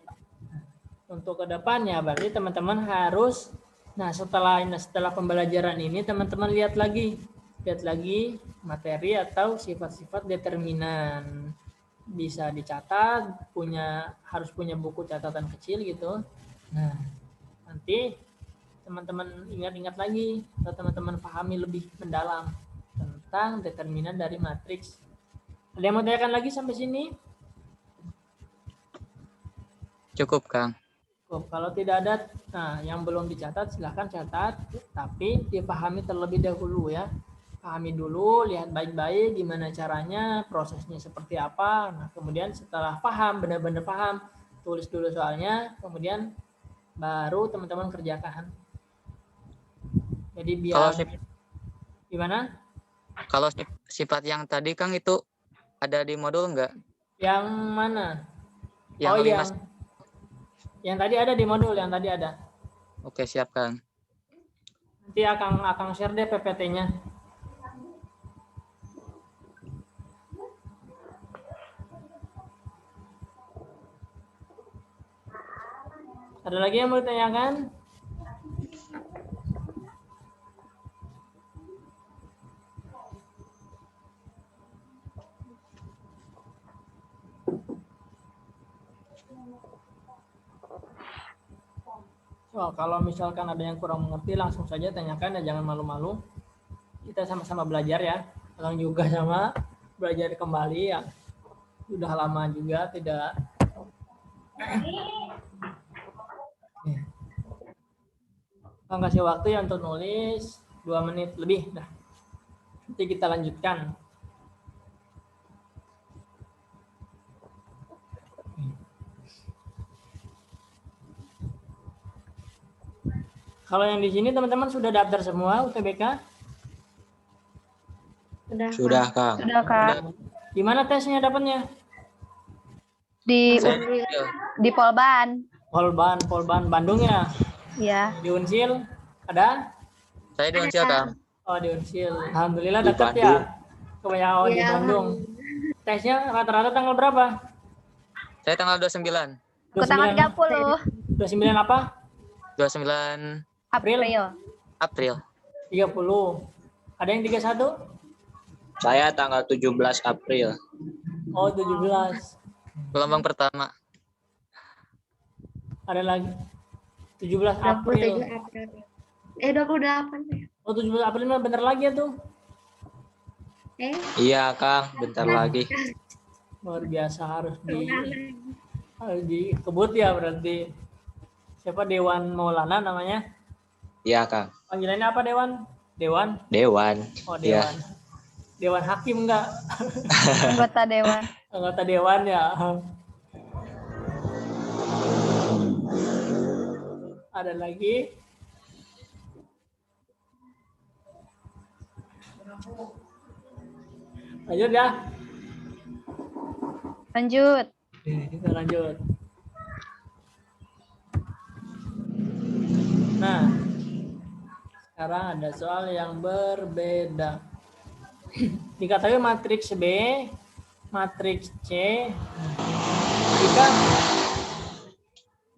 Untuk kedepannya berarti teman-teman harus, nah setelah pembelajaran ini teman-teman lihat lagi materi atau sifat-sifat determinan, bisa dicatat, harus punya buku catatan kecil gitu. Nah, nanti teman-teman ingat-ingat lagi atau teman-teman pahami lebih mendalam tentang determinan dari matriks. Ada yang mau tanyakan lagi sampai sini? Cukup, Kang. Kalau tidak ada, nah yang belum dicatat silahkan catat, tapi dipahami terlebih dahulu ya. Pahami dulu, lihat baik-baik gimana caranya, prosesnya seperti apa. Nah kemudian setelah paham, benar-benar paham, tulis dulu soalnya, kemudian baru teman-teman kerjakan. Jadi biar gimana? Kalau sifat yang tadi Kang itu ada di modul enggak? Yang mana? Yang yang tadi ada di modul, yang tadi ada. Oke, siap Kang. Nanti akan share deh PPT-nya. Ada lagi yang mau ditanyakan? Kalau misalkan ada yang kurang mengerti langsung saja tanyakan ya, jangan malu-malu. Kita sama-sama belajar ya. Orang juga sama belajar kembali ya. Sudah lama juga tidak. Bang kasih waktu ya untuk nulis 2 menit lebih dah. Nanti kita lanjutkan. Kalau yang di sini teman-teman sudah daftar semua UTBK? Sudah, Kang. Sudah, Kak. Di mana tesnya dapatnya? Di Polban. Polban Bandung ya? Iya. Di Unsil ada? Saya di Unsil, Kang. Oh, di Unsil. Alhamdulillah dekat ya. Kebanyakan di Bandung. Tesnya rata-rata tanggal berapa? Saya tanggal 29. Ke tanggal 30. 29 apa? 29 April. 30. Ada yang 31? Saya tanggal 17 April. Oh, 17. Gelombang pertama. Ada lagi? 17 April. 28. Oh, 17 April mah bentar lagi ya tuh. Iya, Kang, bentar lagi. Luar biasa, harus dikebut ya berarti. Siapa Dewan Maulana namanya? Iya, Kang. Panggilannya apa Dewan? Dewan? Dewan. Oh, Dewan. Ya. Dewan Hakim enggak? Anggota Dewan. Anggota Dewan ya. Ada lagi? Lanjut ya. Lanjut. Kita lanjut. Nah, sekarang ada soal yang berbeda. Diketahui matriks B, matriks C.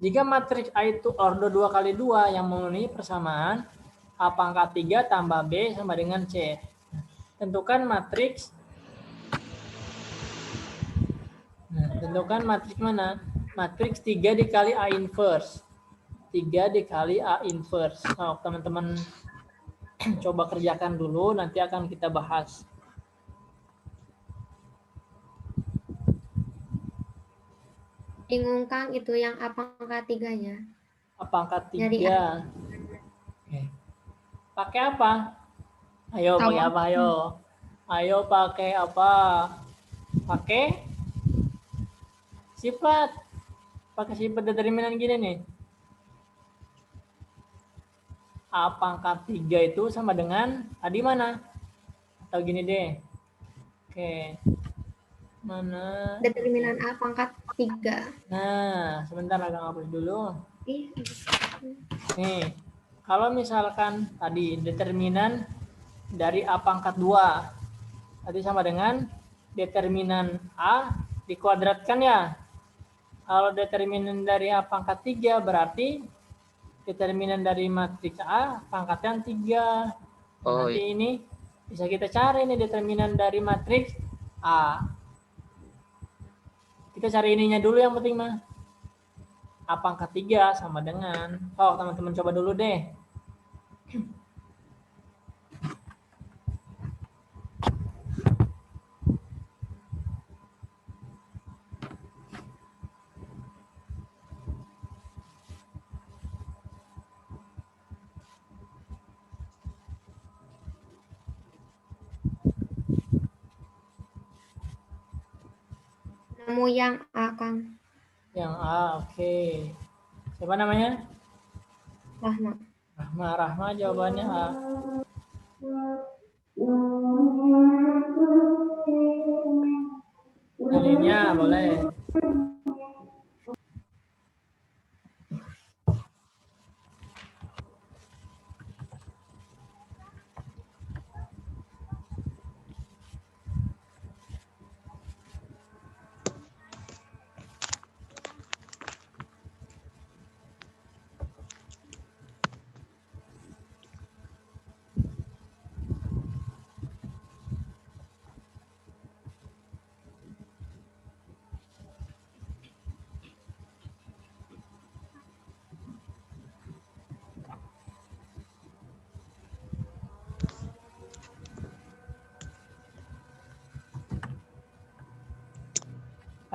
Jika matriks A itu order 2 kali 2 yang memenuhi persamaan A pangkat 3 tambah B sama dengan C. Tentukan matriks. Nah, tentukan matriks mana? Matriks 3 dikali A inverse. 3 dikali A inverse. Nah, teman-teman coba kerjakan dulu, nanti akan kita bahas. Bingung Kang, itu yang A pangkat 3-nya. A pangkat Nyari 3. Oke. Pakai apa? Ayo, Tahu pakai apa? Ayo. Ayo pakai apa? Pakai sifat. Pakai sifat determinan gini nih. A pangkat 3 itu sama dengan A di mana? Atau gini deh. Oke. Mana? Determinan A pangkat 3. Nah, sebentar agak hapus dulu. Ih, Nih, kalau misalkan tadi determinan dari A pangkat 2, tadi sama dengan determinan A dikuadratkan ya. Kalau determinan dari A pangkat 3 berarti determinan dari matriks A pangkatnya 3. Oh, Nanti ini bisa kita cari nih determinan dari matriks A. Kita cari ininya dulu yang penting mah. A pangkat 3 sama dengan, teman-teman coba dulu deh. nemu yang A Kang. Yang A, oke. Siapa namanya? Rahma. Rahma jawabannya A. Lainnya boleh.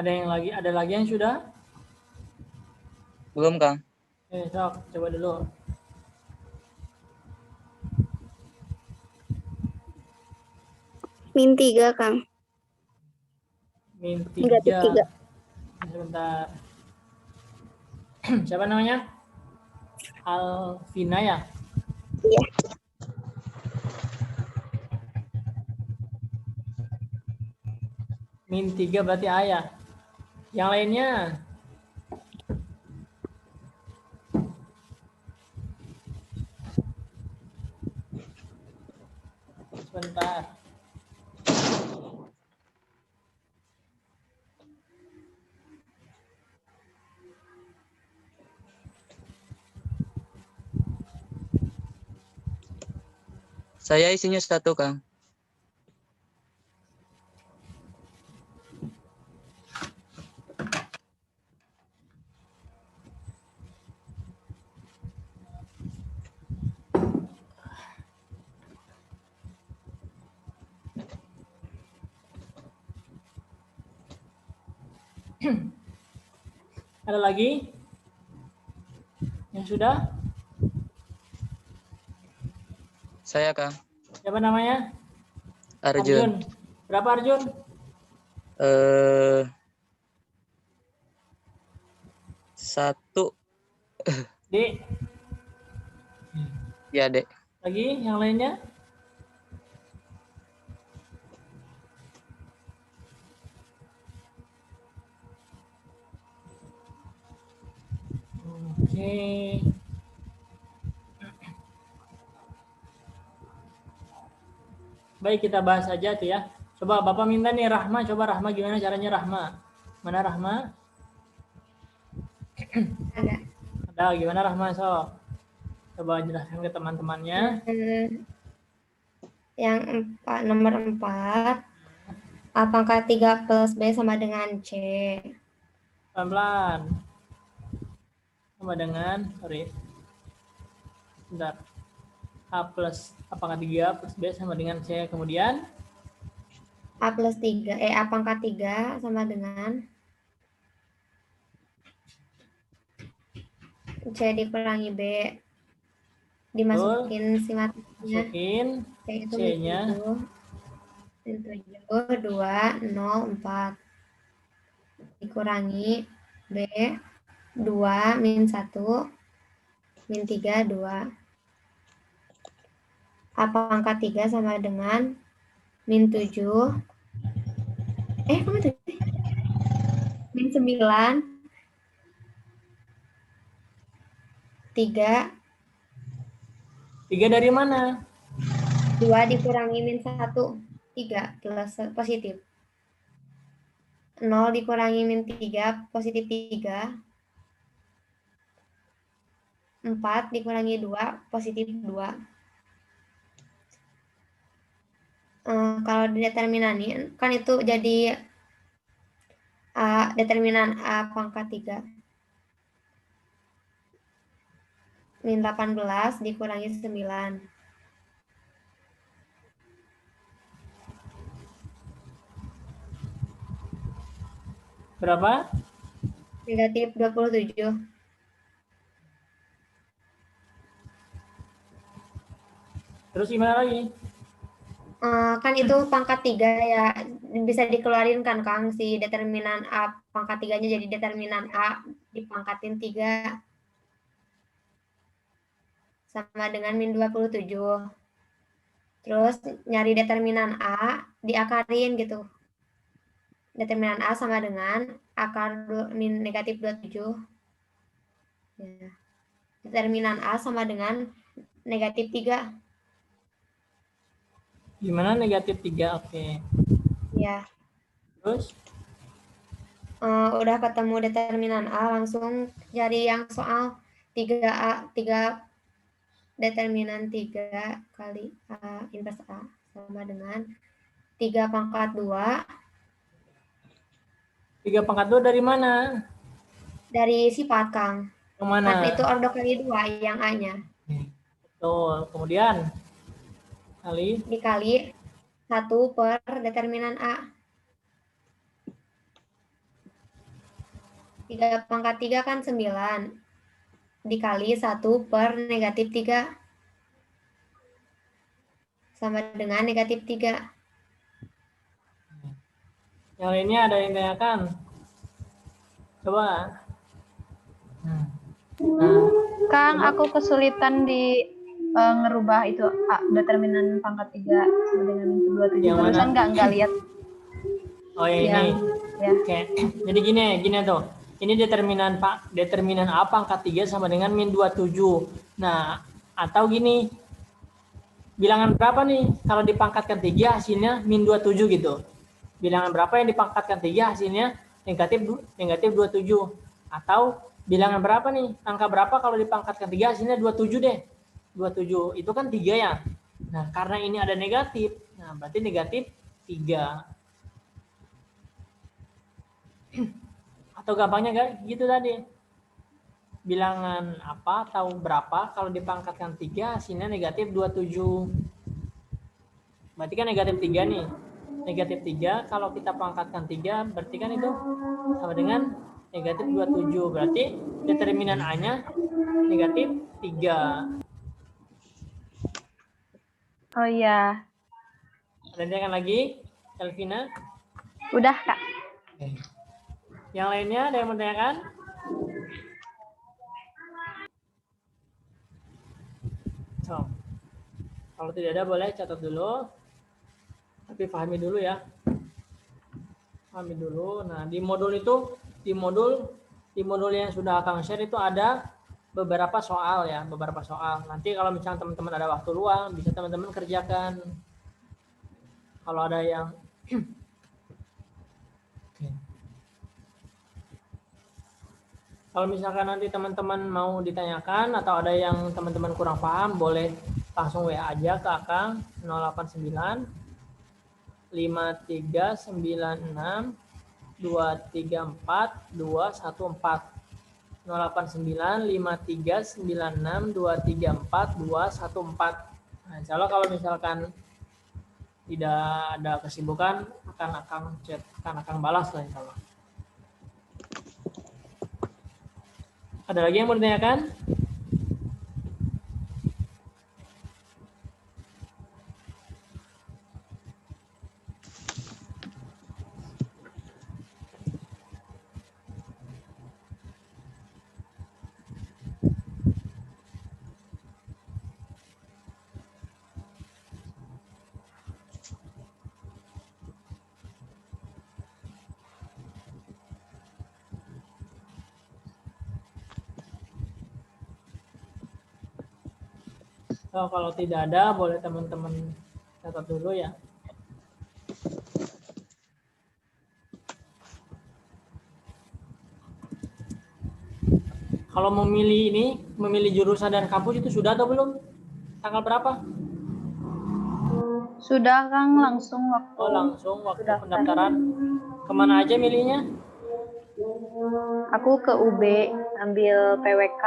Ada lagi yang sudah? belum Kang. Sok, coba dulu. Min 3, Kang. Min Negatif 3. 3. Sebentar. Siapa namanya? Alvina ya? Iya. Min 3 berarti A ya. Yang lainnya? Sebentar. Saya isinya 1 Kang. Ada lagi? Yang sudah? Saya Kang. Siapa namanya? Arjun. Berapa Arjun? 1. Dek. Ya, Dek. Lagi yang lainnya? Oke. Baik, kita bahas aja tuh ya. Coba Bapak minta nih Rahma, coba Rahma gimana caranya Rahma? Mana Rahma? Ada, gimana Rahma? So, coba jelaskan ke teman-temannya. Yang nomor 4. A pangkat 3 plus B sama dengan C. Pelan-pelan. sama dengan, bentar, A plus A pangkat 3 plus B sama dengan C. Kemudian A pangkat 3 sama dengan C dikurangi B. Dimasukin si matrixnya. masukin C-nya. 7, 2, 0, 4. Dikurangi B, 2, min 1, min 3, 2. A pangkat 3 sama dengan min 7. Kok min 7? Min 9. 3. 3 dari mana? 2 dikurangi min 1. 3 plus positif. 0 dikurangi min 3, positif 3. 4 dikurangi 2, positif 2. Kalau di determinanin, kan itu jadi determinan A pangkat 3. Min 18 dikurangi 9. Berapa? Negatif 27. Terus gimana lagi? Kan itu pangkat 3 ya, bisa dikeluarin kan Kang, si determinan A pangkat 3-nya jadi determinan A dipangkatin 3 sama dengan min 27. Terus nyari determinan A diakarin gitu. Determinan A sama dengan akar min negatif 27. Ya. Determinan A sama dengan negatif 3. Gimana negatif 3? Oke. Ya. Terus? Udah ketemu determinan A, langsung cari yang soal 3A, 3 determinan 3 kali A inverse A sama dengan 3 pangkat 2. 3 pangkat 2 dari mana? Dari sifat, Kang. Yang mana? Kan itu order kali 2 yang A-nya. Betul. Kemudian dikali 1 per determinan A. 3 pangkat 3 kan 9. Dikali 1 per negatif 3. Sama dengan negatif 3. Yang lainnya ada yang tanyakan? Coba. Kang, aku kesulitan di ngerubah itu determinan pangkat 3 sama dengan min 27. Barusan nggak lihat. Oh ini. Ya. Oke. Jadi gini tuh. Ini determinan A pangkat 3 sama dengan min 27. Nah, atau gini. Bilangan berapa nih kalau dipangkatkan 3 hasilnya min 27 gitu. Bilangan berapa yang dipangkatkan 3 hasilnya negatif 27. Atau bilangan berapa nih? Angka berapa kalau dipangkatkan 3 hasilnya 27 deh. 27 itu kan 3 ya. Nah, karena ini ada negatif, nah berarti negatif 3. Atau gampangnya gitu tadi. Bilangan apa atau berapa kalau dipangkatkan 3 hasilnya negatif 27. Berarti kan negatif 3 nih. Negatif 3 kalau kita pangkatkan 3 berarti kan itu sama dengan negatif 27. Berarti determinan A-nya negatif 3. Oh iya. Ada yang tanyakan lagi, Elvina? Udah, Kak. Yang lainnya ada yang mau tanyakan? So, kalau tidak ada boleh catat dulu. Tapi pahami dulu ya. Pahami dulu. Nah, di modul yang sudah Akang share itu ada beberapa soal ya, beberapa soal. Nanti kalau misalnya teman-teman ada waktu luang, bisa teman-teman kerjakan. Kalau ada yang Kalau misalkan nanti teman-teman mau ditanyakan atau ada yang teman-teman kurang paham, boleh langsung WA aja ke Akang 089 5396 234 214. 089 5396 234 214. Nah, insya Allah kalau misalkan tidak ada kesibukan akan chat, akan balas lah insya Allah. Ada lagi yang mau ditanyakan? So, kalau tidak ada, boleh teman-teman catat dulu ya. Kalau memilih jurusan dan kampus itu sudah atau belum? Tanggal berapa? Sudah Kang, langsung waktu. Oh, langsung waktu pendaftaran. Kemana aja milihnya? Aku ke UB ambil PWK.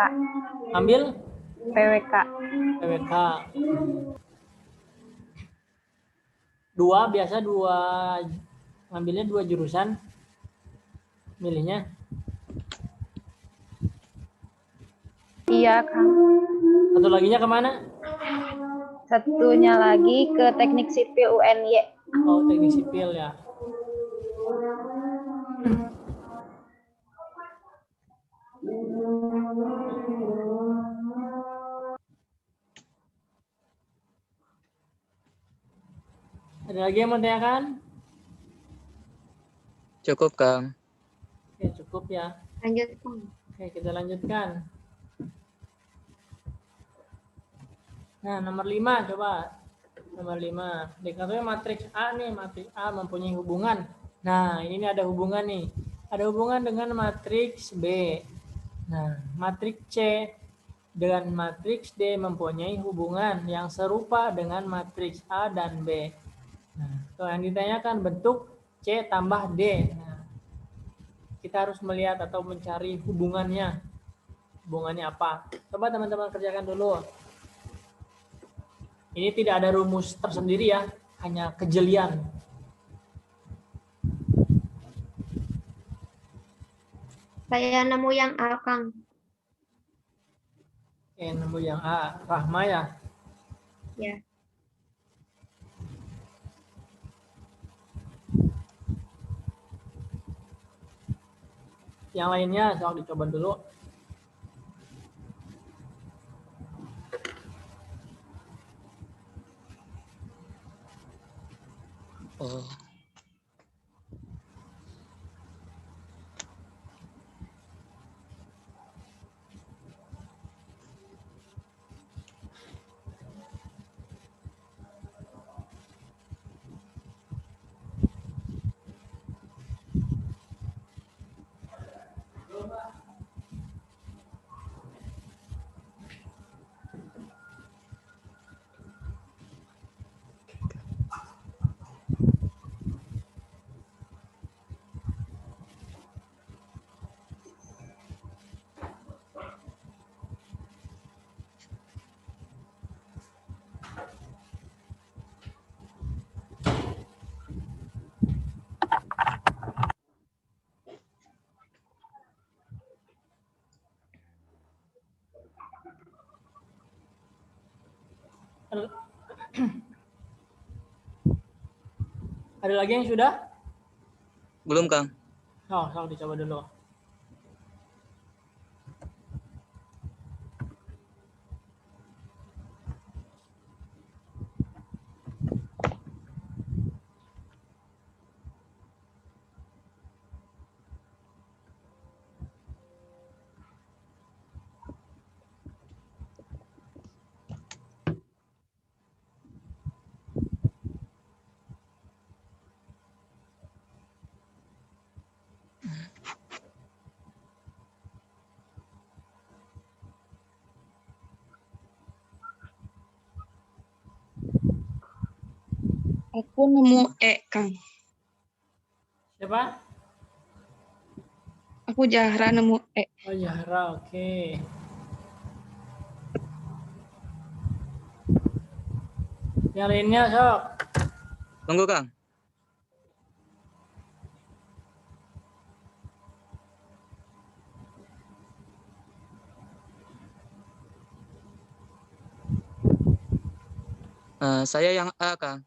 Ambil? PWK. PWK. Ngambilnya dua jurusan. Milihnya? Iya, Kang. Satu laginya kemana? Satunya lagi ke Teknik Sipil UNY. Oh, Teknik Sipil ya. Ada lagi yang mau tanyakan? Cukup, Kang. Oke, cukup ya. Lanjut, Kang. Oke, kita lanjutkan. Nah, nomor 5 coba. Nomor 5. Dikatakan matriks A nih, matriks A mempunyai hubungan. Nah, ini ada hubungan nih. Ada hubungan dengan matriks B. Nah, matriks C dengan matriks D mempunyai hubungan yang serupa dengan matriks A dan B. Nah, yang ditanyakan bentuk C tambah D. Nah, kita harus melihat atau mencari hubungannya. Hubungannya apa? Coba teman-teman kerjakan dulu. Ini tidak ada rumus tersendiri ya, hanya kejelian. Saya nemu yang A, Kang. Oke, nemu yang A. Rahma ya? Ya. Yang lainnya, sok dicoba dulu. Oh. Ada lagi yang sudah? Belum, Kang. Oh, sok dicoba dulu. Aku nemu E, Kang. Siapa? Aku Zahra nemu Oh, Zahra, oke. Yang lainnya, sok. Tunggu, Kang. Saya yang A, Kang.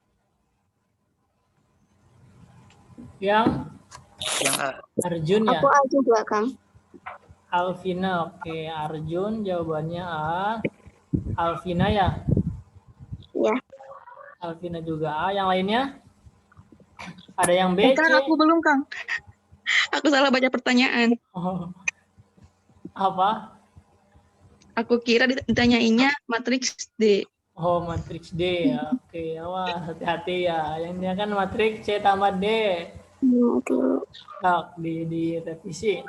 Yang A. Arjun ya? Aku A juga, Kang. Alvina, oke. Arjun jawabannya A. Alvina ya? Ya. Alvina juga A. Yang lainnya? Ada yang B, Kang, C? aku belum, Kang. Aku salah baca pertanyaan. Oh. Apa? Aku kira ditanyainnya matriks D. Oh, matriks D ya. Oke, awas hati-hati ya. Yang ini kan matriks C tambah D. Nah, di revisi.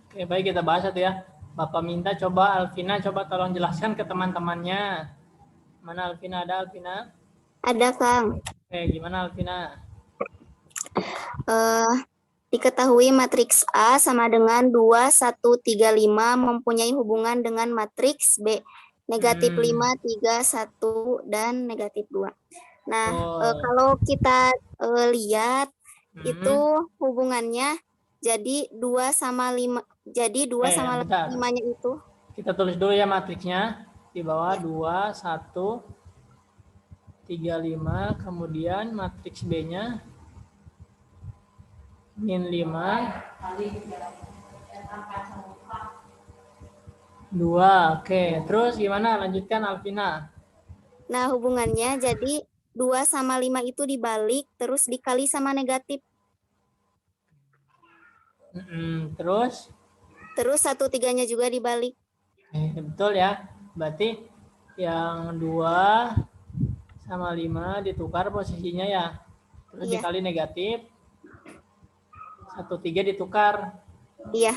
Oke, baik kita bahas satu ya. Bapak minta coba Alvina coba tolong jelaskan ke teman-temannya. Mana Alvina, ada Alvina? Ada, Kang. Oke, gimana Alvina? Diketahui matriks A sama dengan 2, 1, 3, 5 mempunyai hubungan dengan matriks B. Negatif 5, 3, 1, dan negatif 2. Nah, kalau kita lihat itu hubungannya jadi 2 sama 5. Jadi 2 sama 5-nya itu. Kita tulis dulu ya matriksnya. Di bawah 2, 1, 3, 5. Kemudian matriks B-nya min 5. 2. Oke. Terus gimana? Lanjutkan Alvina. Nah, hubungannya jadi 2 sama 5 itu dibalik, terus dikali sama negatif. Terus? Terus 1, 3-nya juga dibalik. Betul ya. Berarti yang 2 sama 5 ditukar posisinya ya. Terus dikali negatif. 1, 3 ditukar. Iya.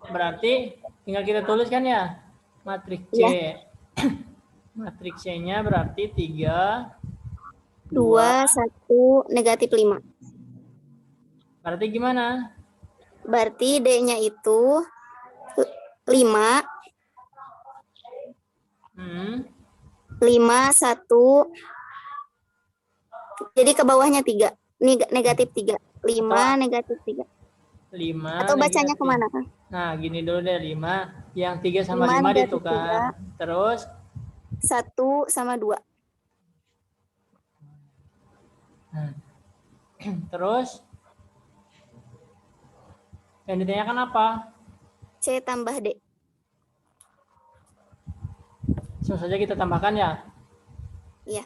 Berarti tinggal kita tuliskan ya. Matriks C. Iya. Matriks C-nya berarti 3, 2, 1, negatif 5. Berarti gimana? Berarti D-nya itu 5. 5, 1. Jadi ke bawahnya 3. Negatif 3. 5, negatif 3. 5. Atau bacanya kemana, Kang? Nah, gini dulu deh. 5. Yang 3 sama 5 ditukar. Terus? 1 sama 2. Terus? Yang ditanyakan apa? C tambah D. Langsung saja kita tambahkan ya? Iya.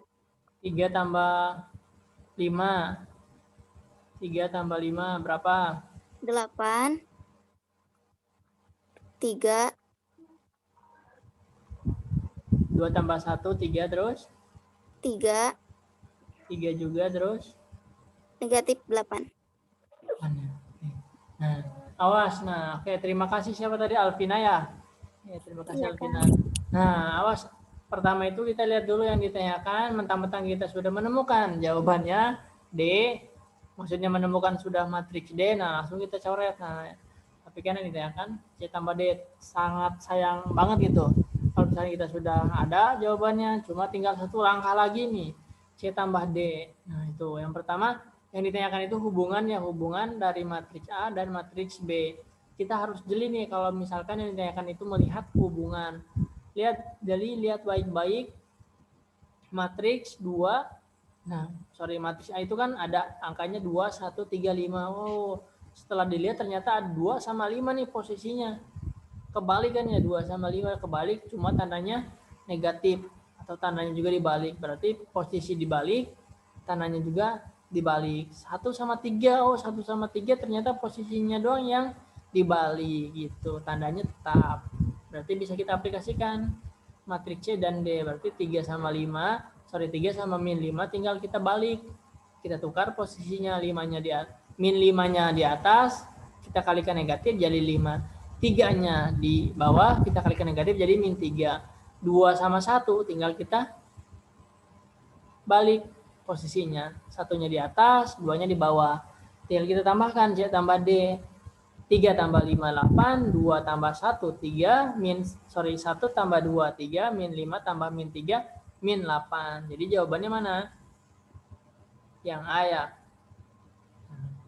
3 tambah 5. 3 tambah 5 berapa? 8. 3. 2 tambah 1, 3 terus? 3. 3 juga terus? Negatif 8. Nah, awas. Nah, oke, terima kasih siapa tadi? Alvina ya? Ya, terima kasih Alvina. Nah, awas. Pertama itu kita lihat dulu yang ditanyakan. Mentang-mentang kita sudah menemukan jawabannya D. Maksudnya menemukan sudah matriks D. Nah, langsung kita coret. Nah, tapi kan yang ditanyakan C tambah D. Sangat sayang banget gitu. Kalau misalnya kita sudah ada jawabannya, cuma tinggal satu langkah lagi nih. C tambah D. Nah, itu. Yang pertama, yang ditanyakan itu hubungan dari matriks A dan matriks B. Kita harus jeli nih kalau misalkan yang ditanyakan itu melihat hubungan. Lihat baik-baik matriks 2. Nah, matriks A itu kan ada angkanya 2, 1, 3, 5. Oh, setelah dilihat ternyata ada 2 sama 5 nih posisinya. Kebalik kan ya, 2 sama 5 kebalik, cuma tandanya negatif. atau tandanya juga dibalik. Berarti posisi dibalik, tandanya juga dibalik. 1 sama 3, oh 1 sama 3 ternyata posisinya doang yang dibalik gitu. Tandanya tetap. Berarti bisa kita aplikasikan matriks C dan D. Berarti 3 sama min 5 tinggal kita balik. Kita tukar posisinya, min 5-nya di atas, kita kalikan negatif jadi 5. 3-nya di bawah, kita kalikan negatif jadi min 3. 2 sama 1 tinggal kita balik posisinya. 1-nya di atas, 2-nya di bawah. Tinggal kita tambahkan C tambah D. 3 tambah 5, 8. 2 tambah 1, 3. 1 tambah 2, 3. Min 5 tambah min 3, min 8. Jadi jawabannya mana? Yang A ya.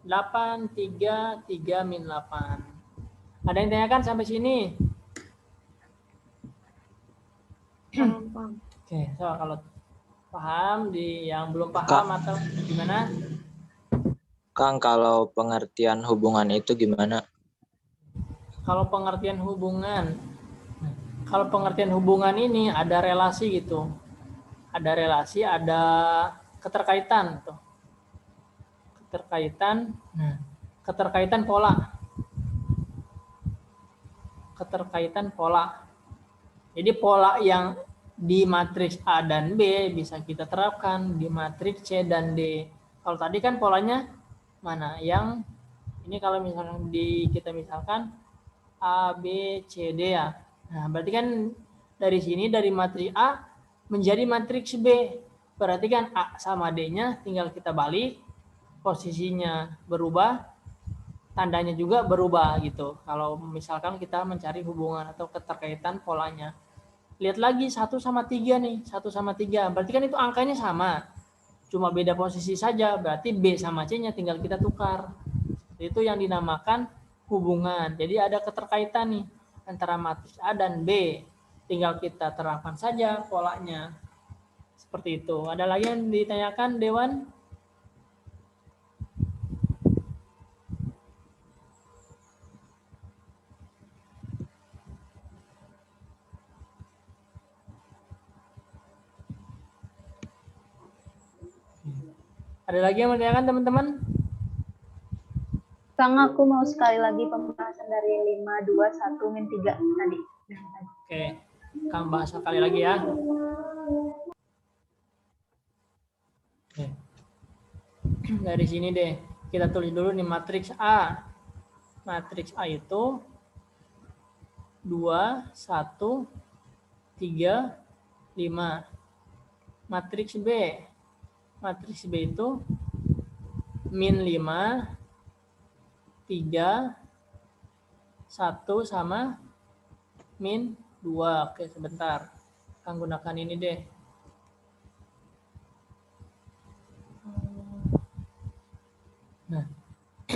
8, 3, 3, min 8. Ada yang tanyakan sampai sini? Oke, so kalau paham, yang belum paham atau gimana? Kang, kalau pengertian hubungan itu gimana? Kalau pengertian hubungan ini ada relasi gitu. Ada relasi, ada keterkaitan tuh. Keterkaitan pola. Keterkaitan pola. Jadi pola yang di matriks A dan B bisa kita terapkan di matriks C dan D. Kalau tadi kan polanya mana? Yang ini kalau misalkan kita misalkan A, B, C, D ya. Nah, berarti kan dari sini dari matriks A menjadi matriks B. Berarti kan A sama D-nya tinggal kita balik, posisinya berubah, tandanya juga berubah gitu. Kalau misalkan kita mencari hubungan atau keterkaitan polanya. Lihat lagi 1 sama 3 nih, 1 sama 3. Berarti kan itu angkanya sama. Cuma beda posisi saja, berarti B sama C-nya tinggal kita tukar. Itu yang dinamakan hubungan. Jadi ada keterkaitan nih antara matriks A dan B. Tinggal kita terapkan saja polanya. Seperti itu. Ada lagi yang ditanyakan, Dewan? Ada lagi yang menanyakan teman-teman? Kang, aku mau sekali lagi pembahasan dari 5, 2, 1, min 3 tadi. Oke, Kang bahas sekali lagi ya. Oke. Dari sini deh, kita tulis dulu nih matriks A. Matriks A itu 2, 1, 3, 5. Matriks B. Matriks B itu min 5, 3, 1 sama min 2. Oke, sebentar. Kang gunakan ini deh. Nah,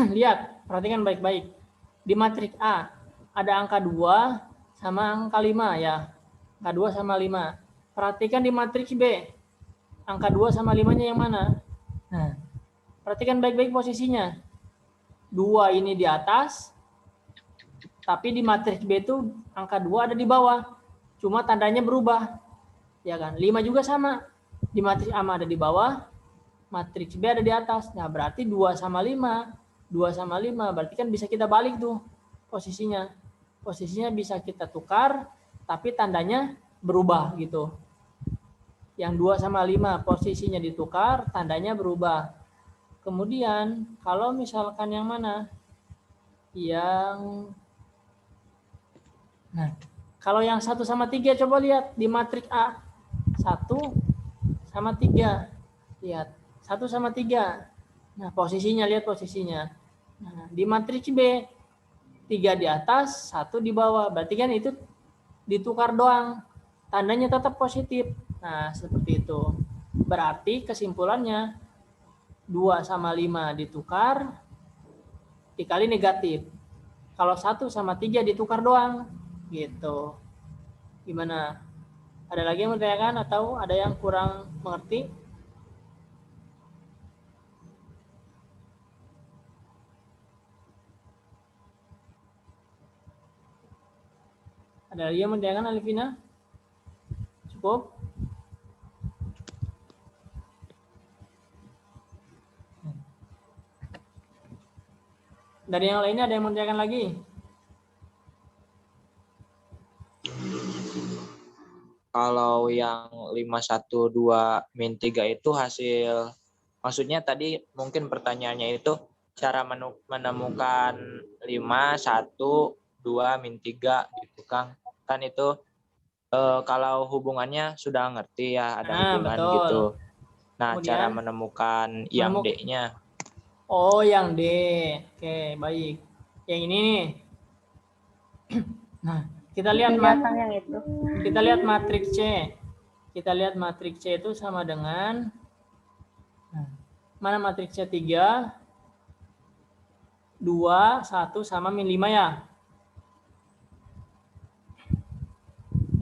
lihat, perhatikan baik-baik. Di matriks A ada angka 2 sama angka 5 ya. Angka 2 sama 5. Perhatikan di matriks B. Angka 2 sama 5-nya yang mana? Nah, perhatikan baik-baik posisinya. 2 ini di atas, tapi di matriks B itu angka 2 ada di bawah. Cuma tandanya berubah. Ya kan? 5 juga sama. Di matriks A ada di bawah, matriks B ada di atas. Nah, berarti 2 sama 5. 2 sama 5, berarti kan bisa kita balik tuh posisinya. Posisinya bisa kita tukar, tapi tandanya berubah gitu. Yang 2 sama 5 posisinya ditukar, tandanya berubah. Kemudian kalau misalkan yang mana? Kalau yang 1 sama 3 coba lihat di matriks A. 1 sama 3. Lihat, 1 sama 3. Nah, posisinya, lihat posisinya. Nah, di matriks B 3 di atas, 1 di bawah. Berarti kan itu ditukar doang. Tandanya tetap positif. Nah, seperti itu. Berarti kesimpulannya 2 sama 5 ditukar dikali negatif. Kalau 1 sama 3 ditukar doang. Gitu. Gimana? Ada lagi yang menanyakan atau ada yang kurang mengerti? Ada lagi yang menanyakan, Alvina? Cukup? Dari yang lainnya ada yang mau tanyakan lagi? Kalau yang 512 min 3 itu hasil, maksudnya tadi mungkin pertanyaannya itu cara menemukan 512 min 3 gitu Kang. Kan itu kalau hubungannya sudah ngerti ya, ada hubungan betul. gitu. Nah, Kemudian, cara menemukan yang D-nya. Oh, yang D. Oke, baik. Yang ini nih. Nah, kita lihat yang itu. Kita lihat matriks C. Kita lihat matriks C itu sama dengan mana matriks C? 3 2 1 sama min 5 ya.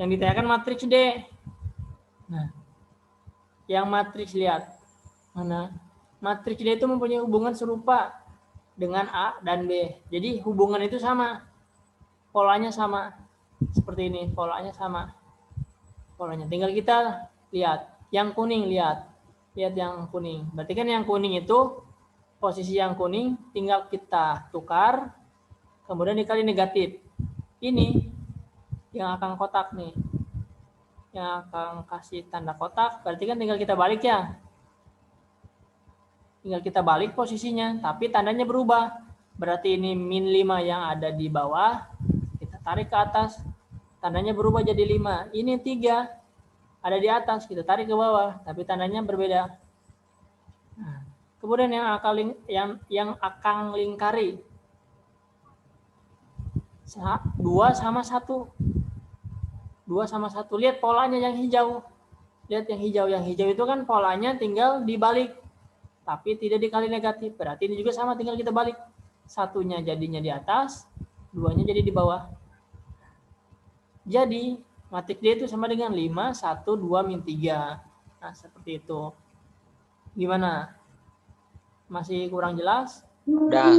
Yang ditanyakan matriks D. Nah, yang matriks lihat mana? Matriks D itu mempunyai hubungan serupa dengan A dan B. Jadi hubungan itu sama. Polanya sama. Seperti ini, polanya sama. Polanya. Tinggal kita lihat. Yang kuning lihat. Lihat yang kuning. Berarti kan yang kuning itu posisi yang kuning tinggal kita tukar kemudian dikali negatif. Ini yang akan kotak nih. Yang akan kasih tanda kotak, berarti kan tinggal kita balik ya. Tinggal kita balik posisinya, tapi tandanya berubah. Berarti ini min 5 yang ada di bawah, kita tarik ke atas, tandanya berubah jadi 5. Ini 3 ada di atas, kita tarik ke bawah, tapi tandanya berbeda. Nah, kemudian yang akan lingkari 2 sama 1. 2 sama 1. Lihat polanya yang hijau. Lihat yang hijau. Yang hijau itu kan polanya tinggal dibalik. Tapi tidak dikali negatif. Berarti ini juga sama, tinggal kita balik. 1-nya jadinya di atas, 2-nya jadi di bawah. Jadi, matriks D itu sama dengan 5, 1, 2, min 3. Nah, seperti itu. Gimana? Masih kurang jelas? Udah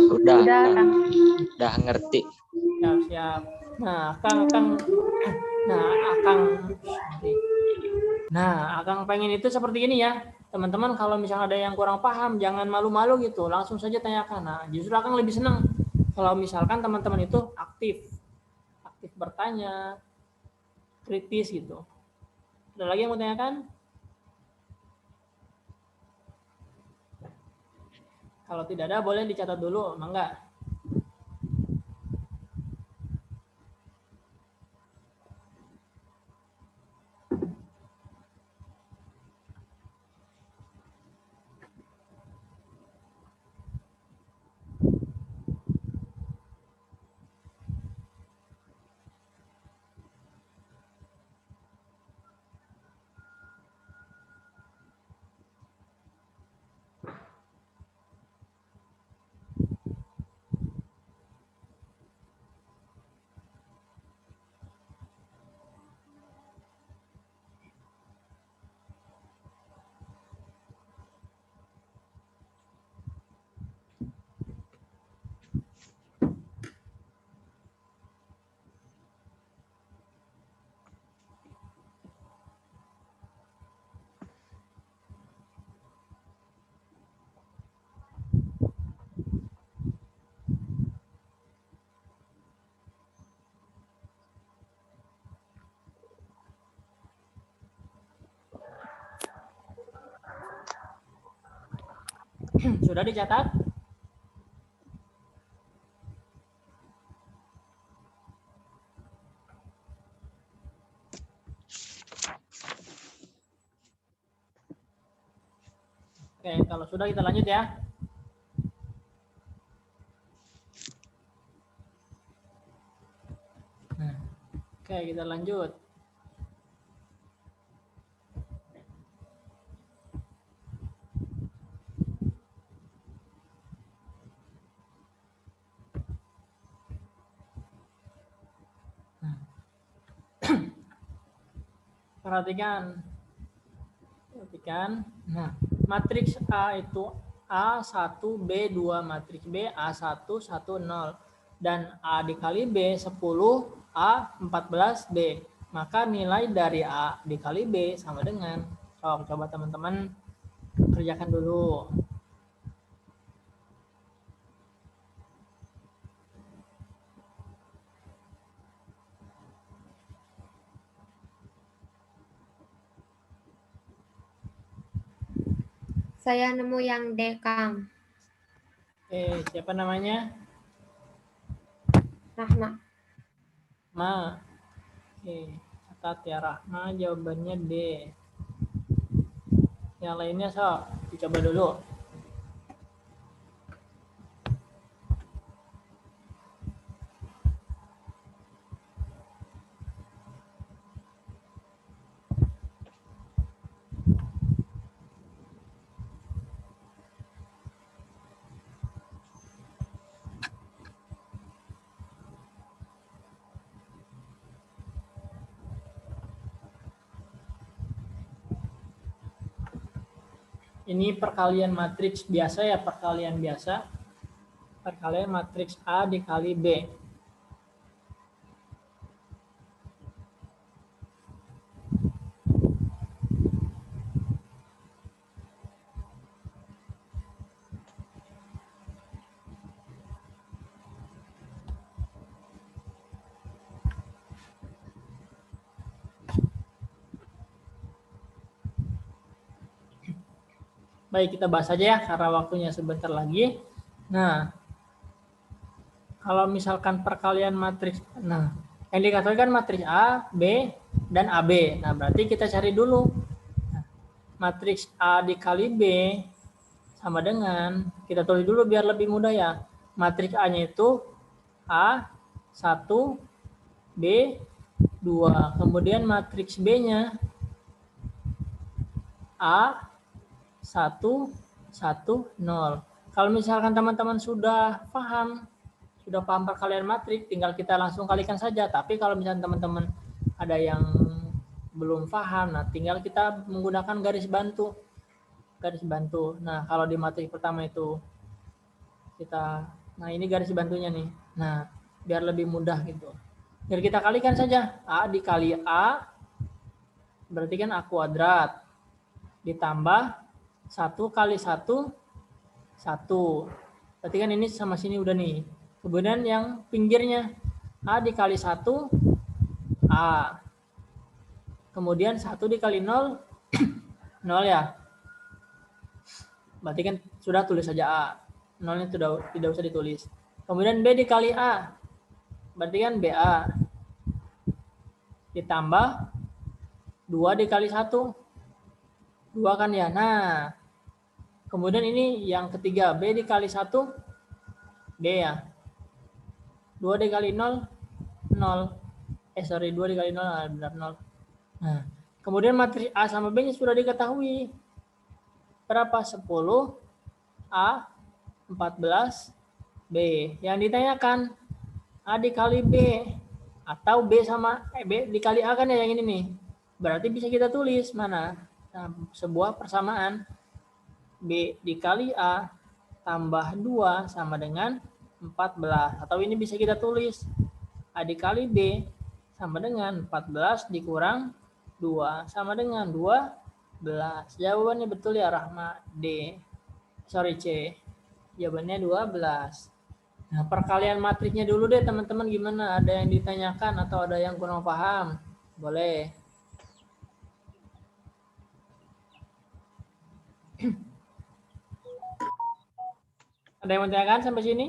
ngerti. Siap. Nah, Akang pengen itu seperti ini ya. Teman-teman kalau misalnya ada yang kurang paham, jangan malu-malu gitu. Langsung saja tanyakan. Nah, justru Akang lebih senang kalau misalkan teman-teman itu aktif bertanya, kritis gitu. Ada lagi yang mau tanyakan? Kalau tidak ada, boleh dicatat dulu, mangga. Sudah dicatat? Oke, kalau sudah kita lanjut ya. Oke, kita lanjut. Perhatikan. Nah, matriks A itu A1, B2, matriks B A1, 1, 0. Dan A dikali B 10, A 14, B. Maka nilai dari A dikali B sama dengan, coba teman-teman kerjakan dulu. Saya nemu yang D, Kang. Siapa namanya? Rahma. Ma. Catat ya, Rahma jawabannya D. Yang lainnya so, dicoba dulu. Ini perkalian matriks biasa ya, perkalian biasa. Perkalian matriks A dikali B. Baik, kita bahas aja ya, karena waktunya sebentar lagi. Nah, kalau misalkan perkalian matriks, nah, yang dikatakan matriks A, B, dan AB. Nah, berarti kita cari dulu. Nah, matriks A dikali B sama dengan, kita tulis dulu biar lebih mudah ya. Matriks A-nya itu A1, B2. Kemudian matriks B-nya A1, 1, 0. Kalau misalkan teman-teman sudah paham perkalian matriks, tinggal kita langsung kalikan saja. Tapi kalau misalkan teman-teman ada yang belum paham, nah tinggal kita menggunakan garis bantu. Nah, kalau di matriks pertama itu nah ini garis bantunya nih. Nah, biar lebih mudah gitu. Biar kita kalikan saja. A dikali A berarti kan A kuadrat. Ditambah 1 kali 1, 1. Berarti kan ini sama sini udah nih. Kemudian yang pinggirnya A dikali 1, A. Kemudian 1 dikali 0, 0 ya. Berarti kan sudah tulis saja A. 0-nya tidak usah ditulis. Kemudian B dikali A. Berarti kan BA. Ditambah 2 dikali 1. 2 kan ya. Nah, kemudian ini yang ketiga, B dikali 1, B ya. 2 dikali 0, 0. 2 dikali 0, benar 0. Nah, kemudian matriks A sama B-nya sudah diketahui. Berapa? 10, A, 14, B. Yang ditanyakan, A dikali B. Atau B sama B dikali A kan ya yang ini nih. Berarti bisa kita tulis mana? Nah, sebuah persamaan B dikali A tambah 2 sama dengan 14. Atau ini bisa kita tulis A dikali B sama dengan 14 dikurang 2 sama dengan 12. Jawabannya betul ya, Rahma. D. Sorry, C. Jawabannya 12. Nah, perkalian matriksnya dulu deh teman-teman, gimana? Ada yang ditanyakan atau ada yang kurang paham? Boleh. Ada yang mau tanyakan sampai sini?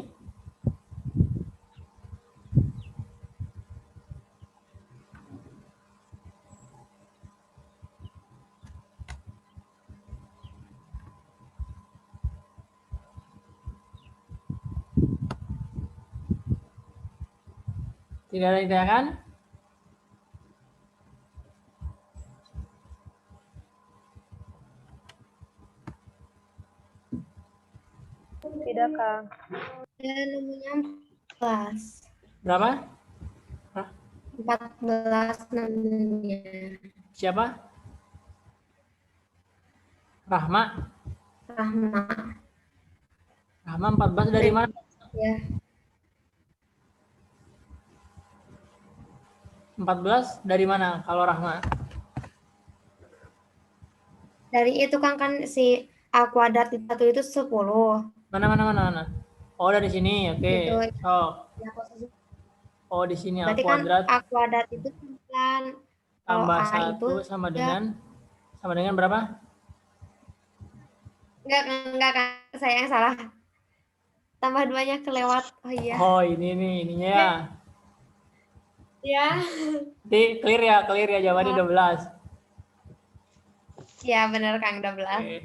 Tidak ada yang ditanyakan? Tidak, Kang. Ya, namanya 14. Berapa? 14 namanya. Siapa? Rahma. Rahma. Rahma 14 dari mana? Ya. 14 dari mana kalau Rahma? Dari itu kan si A kuadrat itu 10. Mana? Oh, dari sini. Oke. Gitu. Oh, di sini A Berarti kuadrat. Kan A kuadrat itu 9. Tambah A 1 itu sama dengan berapa? Enggak Kang, saya yang salah. Tambah 2-nya kelewat. Oh iya. Oh, ini nih, ininya ya. Ya. Nanti clear ya jawabannya 12. Ya benar Kang, 12. Oke.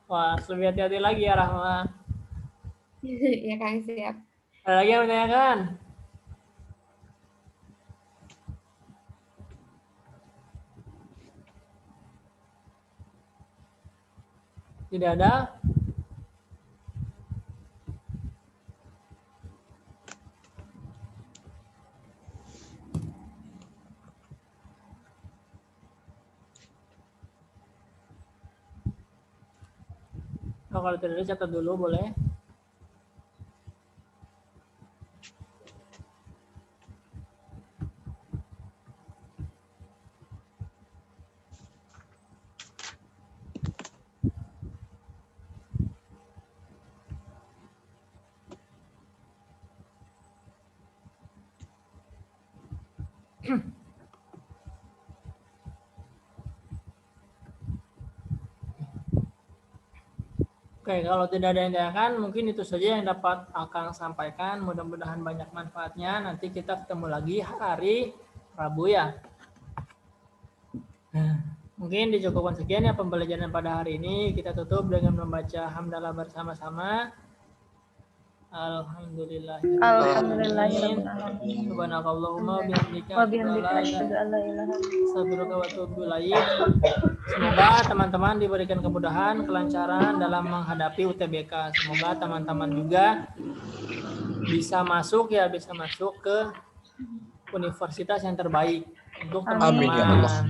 Wah, lebih hati-hati lagi ya Rahma. Ya Kang, siap. Ada lagi yang menanyakan? Tidak ada? Oh, kalau tidak ada catat dulu boleh. Oke, kalau tidak ada yang ditanyakan, mungkin itu saja yang dapat Akang sampaikan. Mudah-mudahan banyak manfaatnya. Nanti kita ketemu lagi hari Rabu ya. Mungkin dicukupkan sekian ya pembelajaran pada hari ini. Kita tutup dengan membaca hamdalah bersama-sama. Alhamdulillahirrahmanirrahim. Subhanakallahumma bihamdika astaghfiruka wa atubu ilaik. Semoga teman-teman diberikan kemudahan, kelancaran dalam menghadapi UTBK. Semoga teman-teman juga bisa masuk ke universitas yang terbaik untuk teman-teman. Amin ya Allah.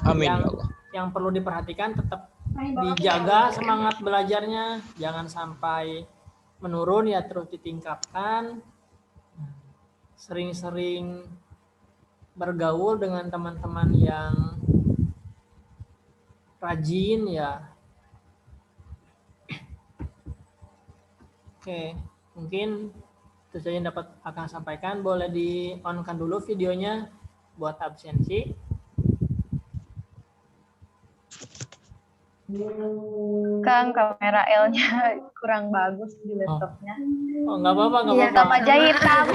Amin ya Allah. Yang perlu diperhatikan tetap dijaga semangat belajarnya, jangan sampai menurun ya, terus ditingkatkan. Sering-sering bergaul dengan teman-teman yang rajin ya. Oke, mungkin itu saja yang dapat akan sampaikan. Boleh di-on-kan dulu videonya buat absensi. Kang, kamera L-nya kurang bagus di laptopnya. Oh, nggak apa-apa. Iya, sama hitam.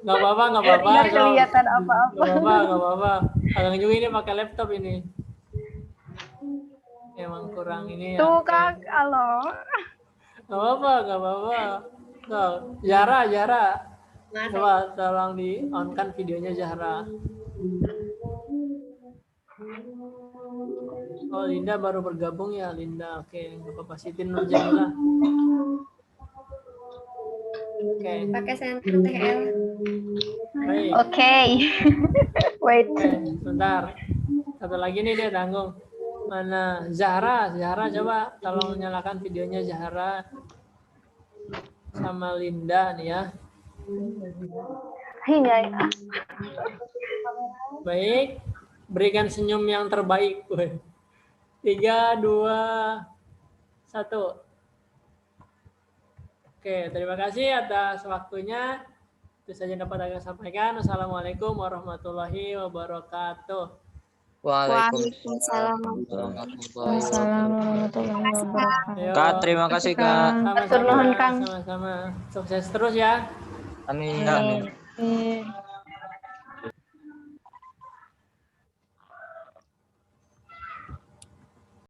Nggak apa-apa. Nggak kelihatan apa-apa. Nggak apa-apa. Akang juga ini pakai laptop ini. Emang kurang ini ya. Tuh, Kang, halo. Nggak apa-apa. Tuh, Zahra. Coba tolong di-on-kan videonya Zahra. Oh, Linda baru bergabung ya, Linda. Oke, nggak apa-apa. Siti Nur Jamilah. Oke. Pakai senter TL. Baik. Oke. Wait. Oke, sebentar. Satu lagi nih dia tanggung. Mana Zahra coba tolong nyalakan videonya Zahra sama Linda nih ya. Iya. Baik, berikan senyum yang terbaik. 3, 2, 1. Oke, terima kasih atas waktunya. Itu saja dapat saya sampaikan. Assalamualaikum warahmatullahi wabarakatuh. Waalaikumsalam warahmatullahi wabarakatuh. Kak, terima kasih Kak. Sama-sama. Sukses terus ya. Amin. Amin.